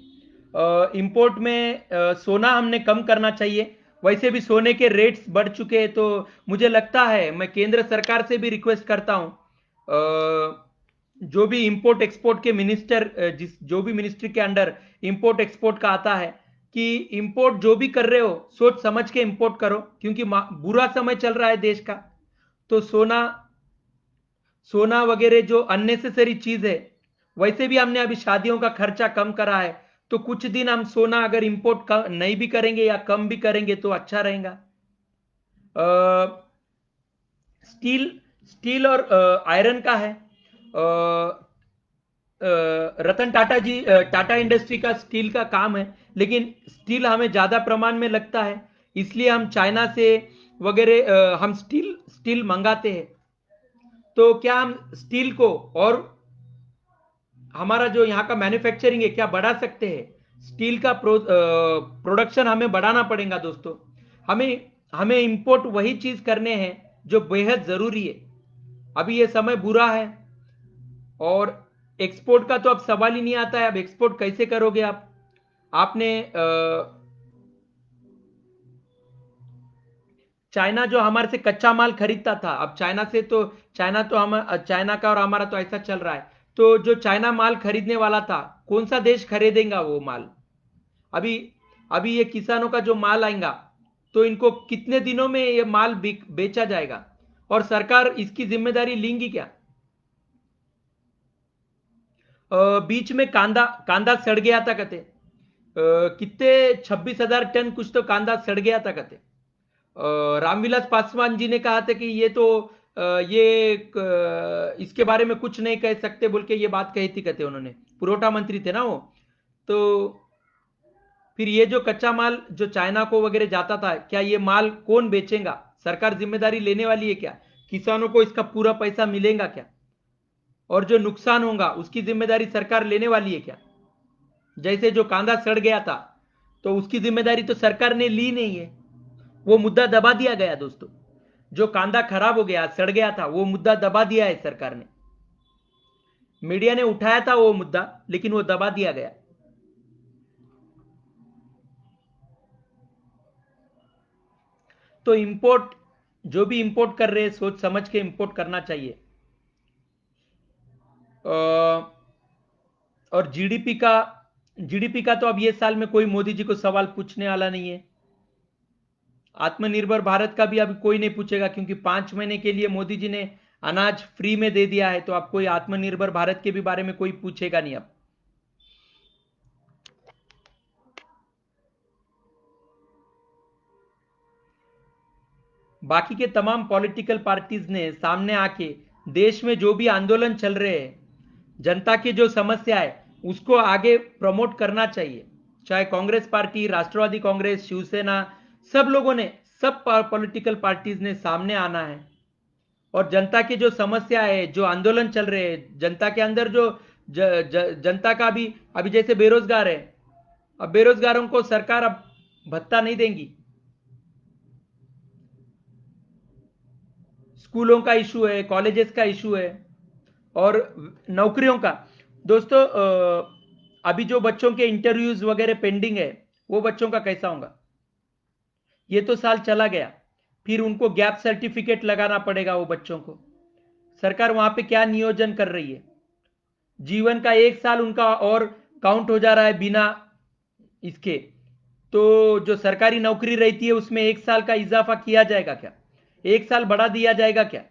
इंपोर्ट में सोना हमने कम करना चाहिए। वैसे भी सोने के रेट्स बढ़ चुके हैं, तो मुझे लगता है, मैं केंद्र सरकार से भी रिक्वेस्ट करता हूं, जो भी इंपोर्ट एक्सपोर्ट के मिनिस्टर, जिस जो भी मिनिस्ट्री के अंडर इंपोर्ट एक्सपोर्ट का आता है, कि इंपोर्ट जो भी कर रहे हो सोच समझ के इंपोर्ट करो, क्योंकि बुरा समय चल रहा है देश का। तो सोना सोना वगैरह जो अननेसेसरी चीज है, वैसे भी हमने अभी शादियों का खर्चा कम करा है, तो कुछ दिन हम सोना अगर इंपोर्ट नहीं भी करेंगे या कम भी करेंगे तो अच्छा रहेगा। स्टील स्टील और आयरन का है। रतन टाटा जी, टाटा इंडस्ट्री का स्टील का काम है, लेकिन स्टील हमें ज्यादा प्रमाण में लगता है, इसलिए हम चाइना से वगैरह हम स्टील स्टील मंगाते हैं। तो क्या हम स्टील को और हमारा जो यहाँ का मैन्युफैक्चरिंग है क्या बढ़ा सकते हैं? स्टील का प्रोडक्शन हमें बढ़ाना पड़ेगा दोस्तों। हमें हमें इंपोर्ट वही चीज करने हैं जो बेहद जरूरी है। अभी ये समय बुरा है, और एक्सपोर्ट का तो अब सवाल ही नहीं आता है। अब एक्सपोर्ट कैसे करोगे आप? आपने चाइना जो हमारे से कच्चा माल खरीदता था, अब चाइना का और हमारा तो ऐसा चल रहा है। तो जो चाइना माल खरीदने वाला था, कौन सा देश खरीदेगा वो माल? अभी अभी ये किसानों का जो माल आएगा, तो इनको कितने दिनों में ये माल बेचा जाएगा? और सरकार इसकी जिम्मेदारी लेंगी क्या? बीच में कांदा कांदा सड़ गया था कहते, कितने 26,000 टन कुछ तो कांदा सड़ गया था कहते। रामविलास पासवान जी ने कहा था कि ये तो इसके बारे में कुछ नहीं कह सकते बोल के ये बात कही थी कहते, उन्होंने, पुरवठा मंत्री थे ना वो। तो फिर ये जो कच्चा माल जो चाइना को वगैरह जाता था, क्या ये माल कौन बेचेगा? सरकार जिम्मेदारी लेने वाली है क्या? किसानों को इसका पूरा पैसा मिलेगा क्या? और जो नुकसान होगा उसकी जिम्मेदारी सरकार लेने वाली है क्या? जैसे जो कांदा सड़ गया था, तो उसकी जिम्मेदारी तो सरकार ने ली नहीं है, वो मुद्दा दबा दिया गया दोस्तों। जो कांदा खराब हो गया, सड़ गया था, वो मुद्दा दबा दिया है सरकार ने। मीडिया ने उठाया था वो मुद्दा, लेकिन वो दबा दिया गया। तो इंपोर्ट, जो भी इंपोर्ट कर रहे हैं सोच समझ के इंपोर्ट करना चाहिए। और जीडीपी का तो अब ये साल में कोई मोदी जी को सवाल पूछने वाला नहीं है। आत्मनिर्भर भारत का भी अभी कोई नहीं पूछेगा, क्योंकि 5 महीने के लिए मोदी जी ने अनाज फ्री में दे दिया है, तो अब कोई आत्मनिर्भर भारत के भी बारे में कोई पूछेगा नहीं अब। बाकी के तमाम पॉलिटिकल पार्टीज ने सामने आके देश में जो भी आंदोलन चल रहे हैं, जनता की जो समस्या है उसको आगे प्रमोट करना चाहिए। चाहे कांग्रेस पार्टी, राष्ट्रवादी कांग्रेस, शिवसेना, सब लोगों ने, सब पॉलिटिकल पार्टीज ने सामने आना है और जनता की जो समस्या है, जो आंदोलन चल रहे हैं, जनता के अंदर जो जनता का भी अभी जैसे बेरोजगार है, अब बेरोजगारों को सरकार अब भत्ता नहीं देंगी, स्कूलों का इशू है, कॉलेजेस का इशू है और नौकरियों का। दोस्तों अभी जो बच्चों के इंटरव्यूज वगैरह पेंडिंग है, वो बच्चों का कैसा होगा? ये तो साल चला गया, फिर उनको गैप सर्टिफिकेट लगाना पड़ेगा वो बच्चों को। सरकार वहां पे क्या नियोजन कर रही है? जीवन का 1 साल उनका और काउंट हो जा रहा है बिना इसके। तो जो सरकारी नौकरी रहती है उसमें 1 साल का इजाफा किया जाएगा क्या? 1 साल बढ़ा दिया जाएगा क्या?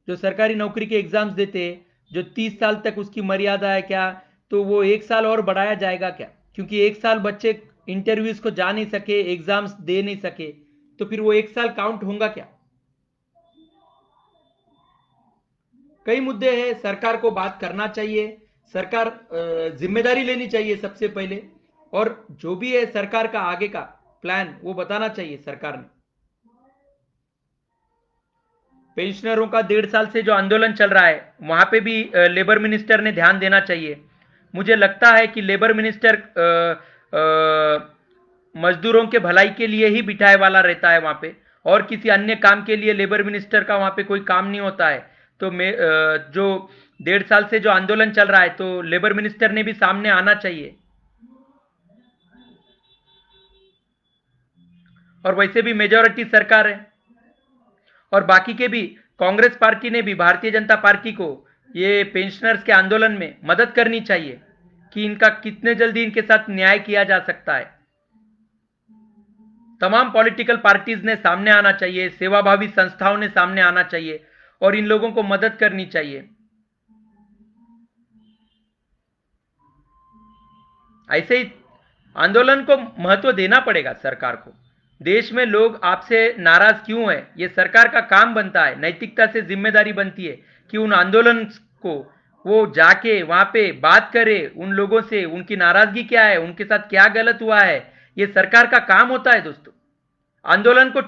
जो सरकारी नौकरी के एग्जाम्स देते हैं, जो 30 साल तक उसकी मर्यादा है क्या, तो वो 1 साल और बढ़ाया जाएगा क्या? क्योंकि 1 साल बच्चे इंटरव्यूज को जा नहीं सके, एग्जाम्स दे नहीं सके, तो फिर वो 1 साल काउंट होगा क्या? कई मुद्दे हैं, सरकार को बात करना चाहिए, सरकार जिम्मेदारी लेनी चाहिए सबसे पहले, और जो भी है सरकार का आगे का प्लान वो बताना चाहिए सरकार ने। पेंशनरों का 1.5 साल से जो आंदोलन चल रहा है, वहां पे भी लेबर मिनिस्टर ने ध्यान देना चाहिए। मुझे लगता है कि लेबर मिनिस्टर मजदूरों के भलाई के लिए ही बिठाए वाला रहता है वहां पे, और किसी अन्य काम के लिए लेबर मिनिस्टर का वहां पे कोई काम नहीं होता है। तो जो 1.5 साल से जो आंदोलन चल रहा है, तो लेबर मिनिस्टर ने भी सामने आना चाहिए। और वैसे भी मेजोरिटी सरकार है, और बाकी के भी, कांग्रेस पार्टी ने भी भारतीय जनता पार्टी को ये पेंशनर्स के आंदोलन में मदद करनी चाहिए कि इनका कितने जल्दी इनके साथ न्याय किया जा सकता है। तमाम पॉलिटिकल पार्टीज ने सामने आना चाहिए, सेवाभावी संस्थाओं ने सामने आना चाहिए और इन लोगों को मदद करनी चाहिए। ऐसे ही आंदोलन को महत्व देना पड़ेगा सरकार को। देश में लोग आपसे नाराज क्यों है, ये सरकार का काम बनता है, नैतिकता से जिम्मेदारी बनती है कि उन आंदोलन को वो जाके वहां पे बात करे उन लोगों से, उनकी नाराजगी क्या है, उनके साथ क्या गलत हुआ है। ये सरकार का काम होता है दोस्तों। आंदोलन को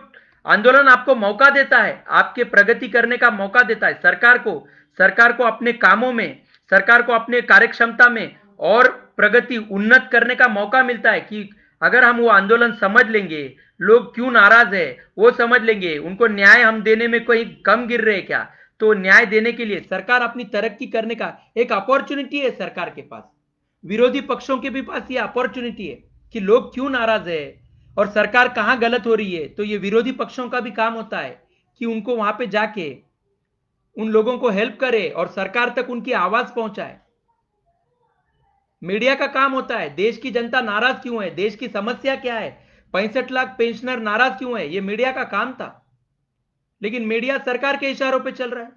आंदोलन आपको मौका देता है, आपके प्रगति करने का मौका देता है। सरकार को अपने कामों में, सरकार को अपने कार्यक्षमता में और प्रगति उन्नत करने का मौका मिलता है कि अगर हम वो आंदोलन समझ लेंगे, लोग क्यों नाराज है वो समझ लेंगे, उनको न्याय हम देने में कोई कम गिर रहे क्या, तो न्याय देने के लिए सरकार अपनी तरक्की करने का एक अपॉर्चुनिटी है सरकार के पास। विरोधी पक्षों के भी पास ये अपॉर्चुनिटी है कि लोग क्यों नाराज है और सरकार कहां गलत हो रही है। तो ये विरोधी पक्षों का भी काम होता है कि उनको वहां पे जाके उन लोगों को हेल्प करे और सरकार तक उनकी आवाज पहुंचाए। मीडिया का काम होता है, देश की जनता नाराज क्यों है, देश की समस्या क्या है, 65 लाख पेंशनर नाराज क्यों है, ये मीडिया का काम था। लेकिन मीडिया सरकार के इशारों पे चल रहा है।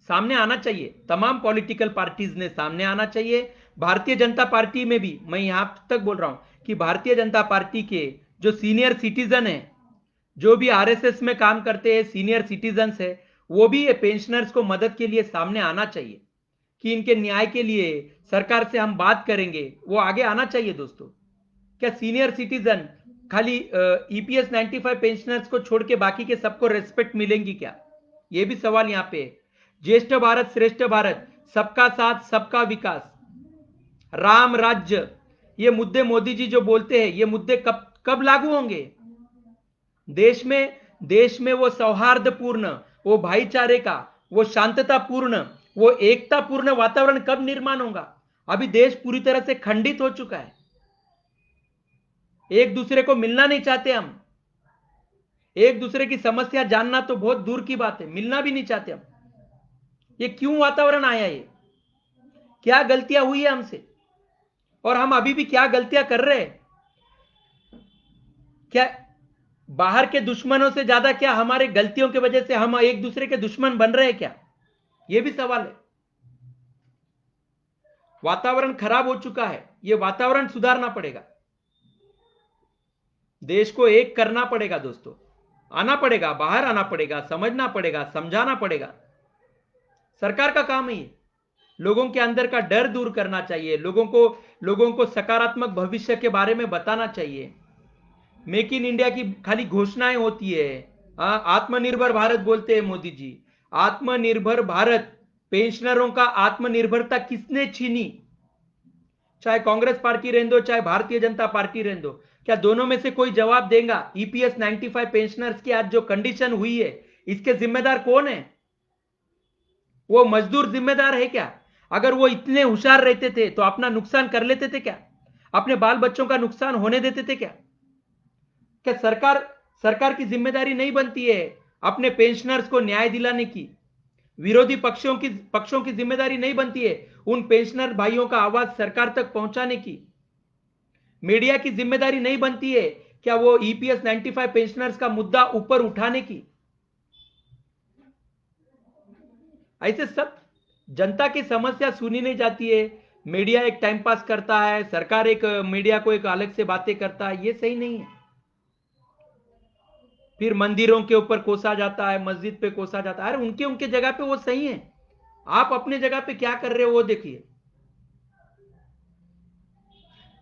सामने आना चाहिए, तमाम पॉलिटिकल पार्टीज ने सामने आना चाहिए। भारतीय जनता पार्टी में भी मैं यहां तक बोल रहा हूं कि भारतीय जनता पार्टी के जो सीनियर सिटीजन है, जो भी आरएसएस में काम करते हैं, सीनियर सिटीजन्स है, वो भी ये पेंशनर्स को मदद के लिए सामने आना चाहिए कि इनके न्याय के लिए सरकार से हम बात करेंगे, वो आगे आना चाहिए दोस्तों। क्या सीनियर सिटीजन खाली ईपीएस 95 पेंशनर्स को छोड़ के बाकी के सबको रेस्पेक्ट मिलेंगी क्या? ये भी सवाल यहां पे है। ज्येष्ठ भारत श्रेष्ठ भारत, सबका साथ सबका विकास, राम राज्य, ये मुद्दे मोदी जी जो बोलते हैं, ये मुद्दे कब कब लागू होंगे? देश में वो सौहार्दपूर्ण, वो भाईचारे का, वो शांततापूर्ण, वो एकतापूर्ण वातावरण कब निर्माण होगा? अभी देश पूरी तरह से खंडित हो चुका है। एक दूसरे को मिलना नहीं चाहते हम, एक दूसरे की समस्या जानना तो बहुत दूर की बात है, मिलना भी नहीं चाहते हम। ये क्यों वातावरण आया? क्या गलतियां हुई है हमसे, और हम अभी भी क्या गलतियां कर रहे हैं? क्या बाहर के दुश्मनों से ज्यादा क्या हमारे गलतियों की वजह से हम एक दूसरे के दुश्मन बन रहे हैं क्या? यह भी सवाल है। वातावरण खराब हो चुका है, यह वातावरण सुधारना पड़ेगा। देश को एक करना पड़ेगा दोस्तों, आना पड़ेगा, बाहर आना पड़ेगा, समझना पड़ेगा, समझाना पड़ेगा। सरकार का काम है ये। लोगों के अंदर का डर दूर करना चाहिए, लोगों को सकारात्मक भविष्य के बारे में बताना चाहिए। मेक इन इंडिया की खाली घोषणाएं होती है। आत्मनिर्भर भारत बोलते हैं मोदी जी, आत्मनिर्भर भारत। पेंशनरों का आत्मनिर्भरता किसने छीनी? चाहे कांग्रेस पार्टी रहने दो, चाहे भारतीय जनता पार्टी रहने दो, क्या दोनों में से कोई जवाब देगा? ईपीएस 95 पेंशनर्स की आज जो कंडीशन हुई है, इसके जिम्मेदार कौन है? वो मजदूर जिम्मेदार है क्या? अगर वो इतने होशियार रहते थे तो अपना नुकसान कर लेते थे क्या? अपने बाल बच्चों का नुकसान होने देते थे क्या? क्या सरकार की जिम्मेदारी नहीं बनती है अपने पेंशनर्स को न्याय दिलाने की? विरोधी पक्षों की जिम्मेदारी नहीं बनती है उन पेंशनर भाइयों का आवाज सरकार तक पहुंचाने की? मीडिया की जिम्मेदारी नहीं बनती है क्या वो ईपीएस 95 पेंशनर्स का मुद्दा ऊपर उठाने की? ऐसे सब जनता की समस्या सुनी नहीं जाती है। मीडिया एक टाइम पास करता है, सरकार एक मीडिया को एक अलग से बातें करता है, ये सही नहीं है। फिर मंदिरों के ऊपर कोसा जाता है, मस्जिद पे कोसा जाता है। अरे उनके उनके जगह पे वो सही है, आप अपने जगह पे क्या कर रहे हो वो देखिए।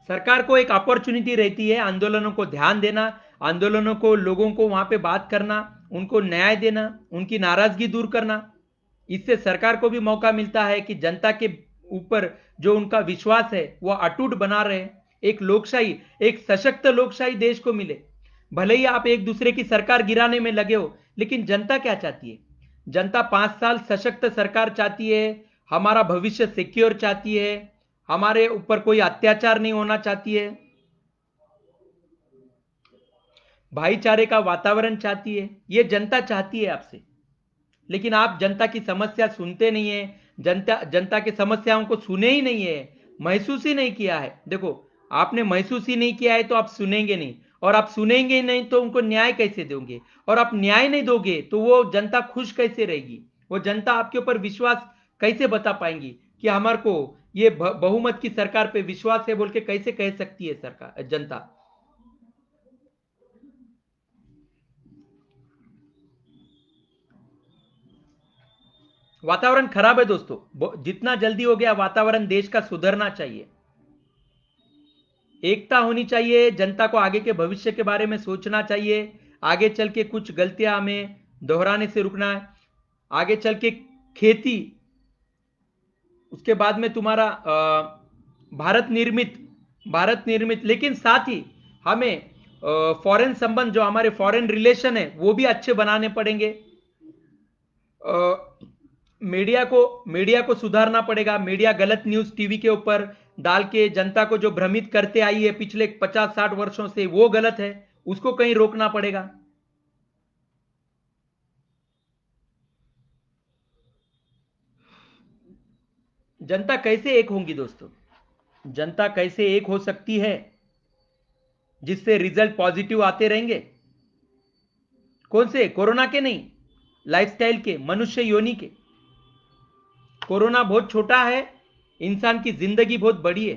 सरकार को एक अपॉर्चुनिटी रहती है आंदोलनों को ध्यान देना, आंदोलनों को, लोगों को वहां पे बात करना, उनको न्याय देना, उनकी नाराजगी दूर करना। इससे सरकार को भी मौका मिलता है कि जनता के ऊपर जो उनका विश्वास है वो अटूट बना रहे। एक लोकशाही, एक सशक्त लोकशाही देश को मिले। भले ही आप एक दूसरे की सरकार गिराने में लगे हो, लेकिन जनता क्या चाहती है? जनता 5 साल सशक्त सरकार चाहती है, हमारा भविष्य सिक्योर चाहती है, हमारे ऊपर कोई अत्याचार नहीं होना चाहती है, भाईचारे का वातावरण चाहती है। यह जनता चाहती है आपसे। लेकिन आप जनता की समस्या सुनते नहीं है, जनता की समस्याओं को सुने ही नहीं है, महसूस ही नहीं किया है। देखो, आपने महसूस ही नहीं किया है तो आप सुनेंगे नहीं, और आप सुनेंगे ही नहीं तो उनको न्याय कैसे दोगे? और आप न्याय नहीं दोगे तो वो जनता खुश कैसे रहेगी? वो जनता आपके ऊपर विश्वास कैसे बता पाएंगी कि हमारे को ये बहुमत की सरकार पे विश्वास है बोल के कैसे कह सकती है सरकार, जनता? वातावरण खराब है दोस्तों, जितना जल्दी हो गया वातावरण देश का सुधरना चाहिए। एकता होनी चाहिए, जनता को आगे के भविष्य के बारे में सोचना चाहिए। आगे चल के कुछ गलतियां हमें दोहराने से रुकना है। आगे चल के खेती, उसके बाद में तुम्हारा भारत निर्मित, लेकिन साथ ही हमें फॉरेन संबंध, जो हमारे फॉरेन रिलेशन है, वो भी अच्छे बनाने पड़ेंगे। मीडिया को सुधारना पड़ेगा। मीडिया गलत न्यूज टीवी के ऊपर डाल के जनता को जो भ्रमित करते आई है पिछले 50-60 वर्षों से, वो गलत है, उसको कहीं रोकना पड़ेगा। जनता कैसे एक होंगी दोस्तों? जनता कैसे एक हो सकती है जिससे रिजल्ट पॉजिटिव आते रहेंगे? कौन से? कोरोना के नहीं, लाइफस्टाइल के, मनुष्य योनि के। कोरोना बहुत छोटा है, इंसान की जिंदगी बहुत बड़ी है।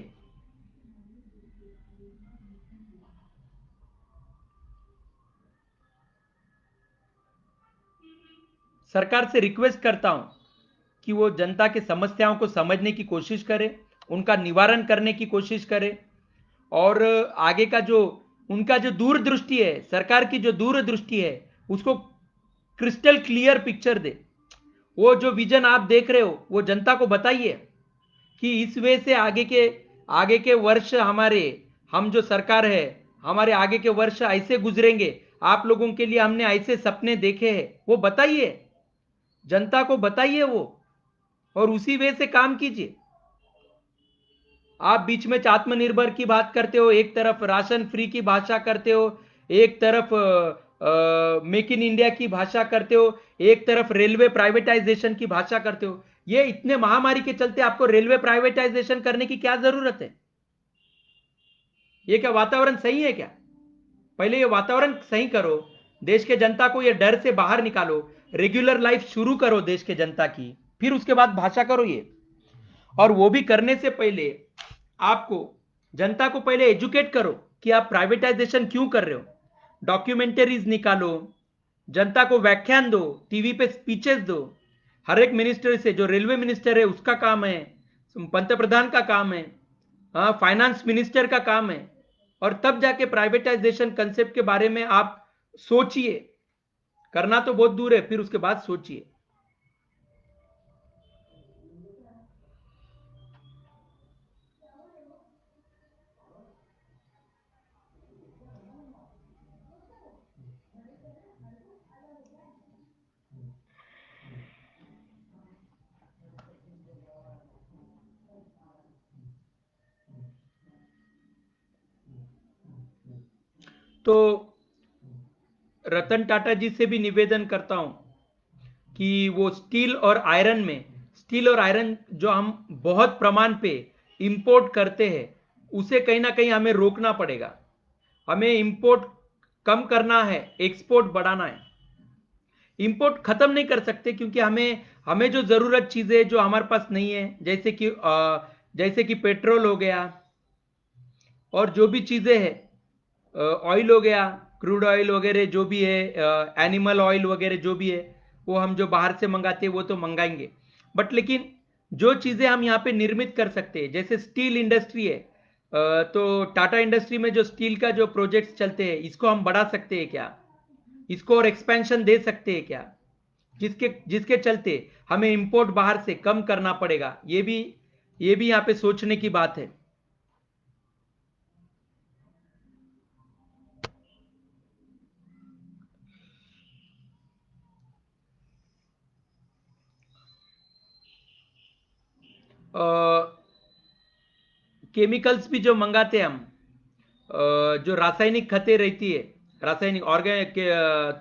सरकार से रिक्वेस्ट करता हूं कि वो जनता के समस्याओं को समझने की कोशिश करे, उनका निवारण करने की कोशिश करे, और आगे का जो उनका जो दूरदृष्टि है, सरकार की जो दूरदृष्टि है, उसको क्रिस्टल क्लियर पिक्चर दे। वो जो विजन आप देख रहे हो वो जनता को बताइए कि इस वे से आगे के वर्ष हमारे, हम जो सरकार है, हमारे आगे के वर्ष ऐसे गुजरेंगे, आप लोगों के लिए हमने ऐसे सपने देखे हैं, वो बताइए, जनता को बताइए वो, और उसी वे से काम कीजिए। आप बीच में आत्मनिर्भर की बात करते हो, एक तरफ राशन फ्री की भाषा करते हो, एक तरफ मेक इन इंडिया की भाषा करते हो, एक तरफ रेलवे प्राइवेटाइजेशन की भाषा करते हो। ये इतने महामारी के चलते आपको रेलवे प्राइवेटाइजेशन करने की क्या जरूरत है? ये क्या वातावरण सही है क्या? पहले ये वातावरण सही करो, देश के जनता को ये डर से बाहर निकालो, रेगुलर लाइफ शुरू करो देश के जनता की, फिर उसके बाद भाषा करो ये। और वो भी करने से पहले आपको जनता को पहले एजुकेट करो कि आप प्राइवेटाइजेशन क्यों कर रहे हो। डॉक्यूमेंटरीज निकालो, जनता को व्याख्यान दो, टीवी पे स्पीचेस दो। हर एक मिनिस्टर से, जो रेलवे मिनिस्टर है उसका काम है, पंतप्रधान का काम है, हाँ, फाइनेंस मिनिस्टर का काम है। और तब जाके प्राइवेटाइजेशन कंसेप्ट के बारे में आप सोचिए। करना तो बहुत दूर है, फिर उसके बाद सोचिए। तो रतन टाटा जी से भी निवेदन करता हूं कि वो स्टील और आयरन जो हम बहुत प्रमाण पे इंपोर्ट करते हैं, उसे कहीं ना कहीं हमें रोकना पड़ेगा। हमें इंपोर्ट कम करना है, एक्सपोर्ट बढ़ाना है। इंपोर्ट खत्म नहीं कर सकते, क्योंकि हमें हमें जो जरूरत चीजें जो हमारे पास नहीं है, जैसे कि पेट्रोल हो गया, और जो भी चीजें हैं, ऑयल हो गया, क्रूड ऑयल वगैरह जो भी है, एनिमल ऑयल वगैरह जो भी है, वो हम जो बाहर से मंगाते हैं वो तो मंगाएंगे। बट लेकिन जो चीजें हम यहाँ पे निर्मित कर सकते हैं, जैसे स्टील इंडस्ट्री है, तो टाटा इंडस्ट्री में जो स्टील का जो प्रोजेक्ट्स चलते हैं, इसको हम बढ़ा सकते हैं क्या? इसको और एक्सपेंशन दे सकते हैं क्या? जिसके जिसके चलते हमें इंपोर्ट बाहर से कम करना पड़ेगा। ये भी यहाँ पे सोचने की बात है। केमिकल्स भी जो मंगाते हैं हम, जो रासायनिक खतें रहती है, रासायनिक ऑर्गेनिक,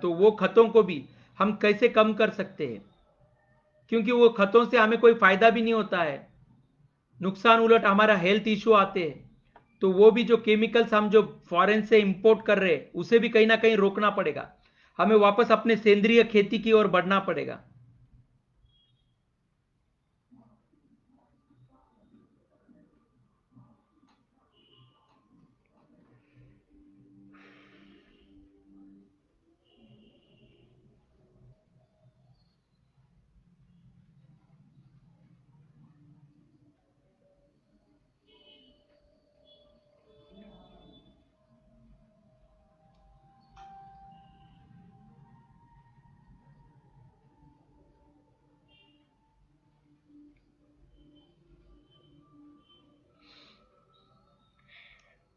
तो वो खतों को भी हम कैसे कम कर सकते हैं? क्योंकि वो खतों से हमें कोई फायदा भी नहीं होता है, नुकसान उलट हमारा हेल्थ इश्यू आते हैं। तो वो भी जो केमिकल्स हम जो फॉरेन से इंपोर्ट कर रहे हैं, उसे भी कहीं ना कहीं रोकना पड़ेगा। हमें वापस अपने सेंद्रीय खेती की ओर बढ़ना पड़ेगा।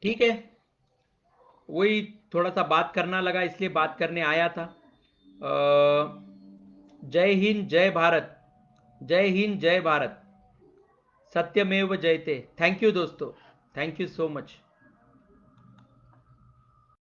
ठीक है, वही थोड़ा सा बात करना लगा, इसलिए बात करने आया था। जय हिंद, जय भारत। जय हिंद, जय भारत। सत्यमेव जयते। थैंक यू दोस्तों, थैंक यू सो मच।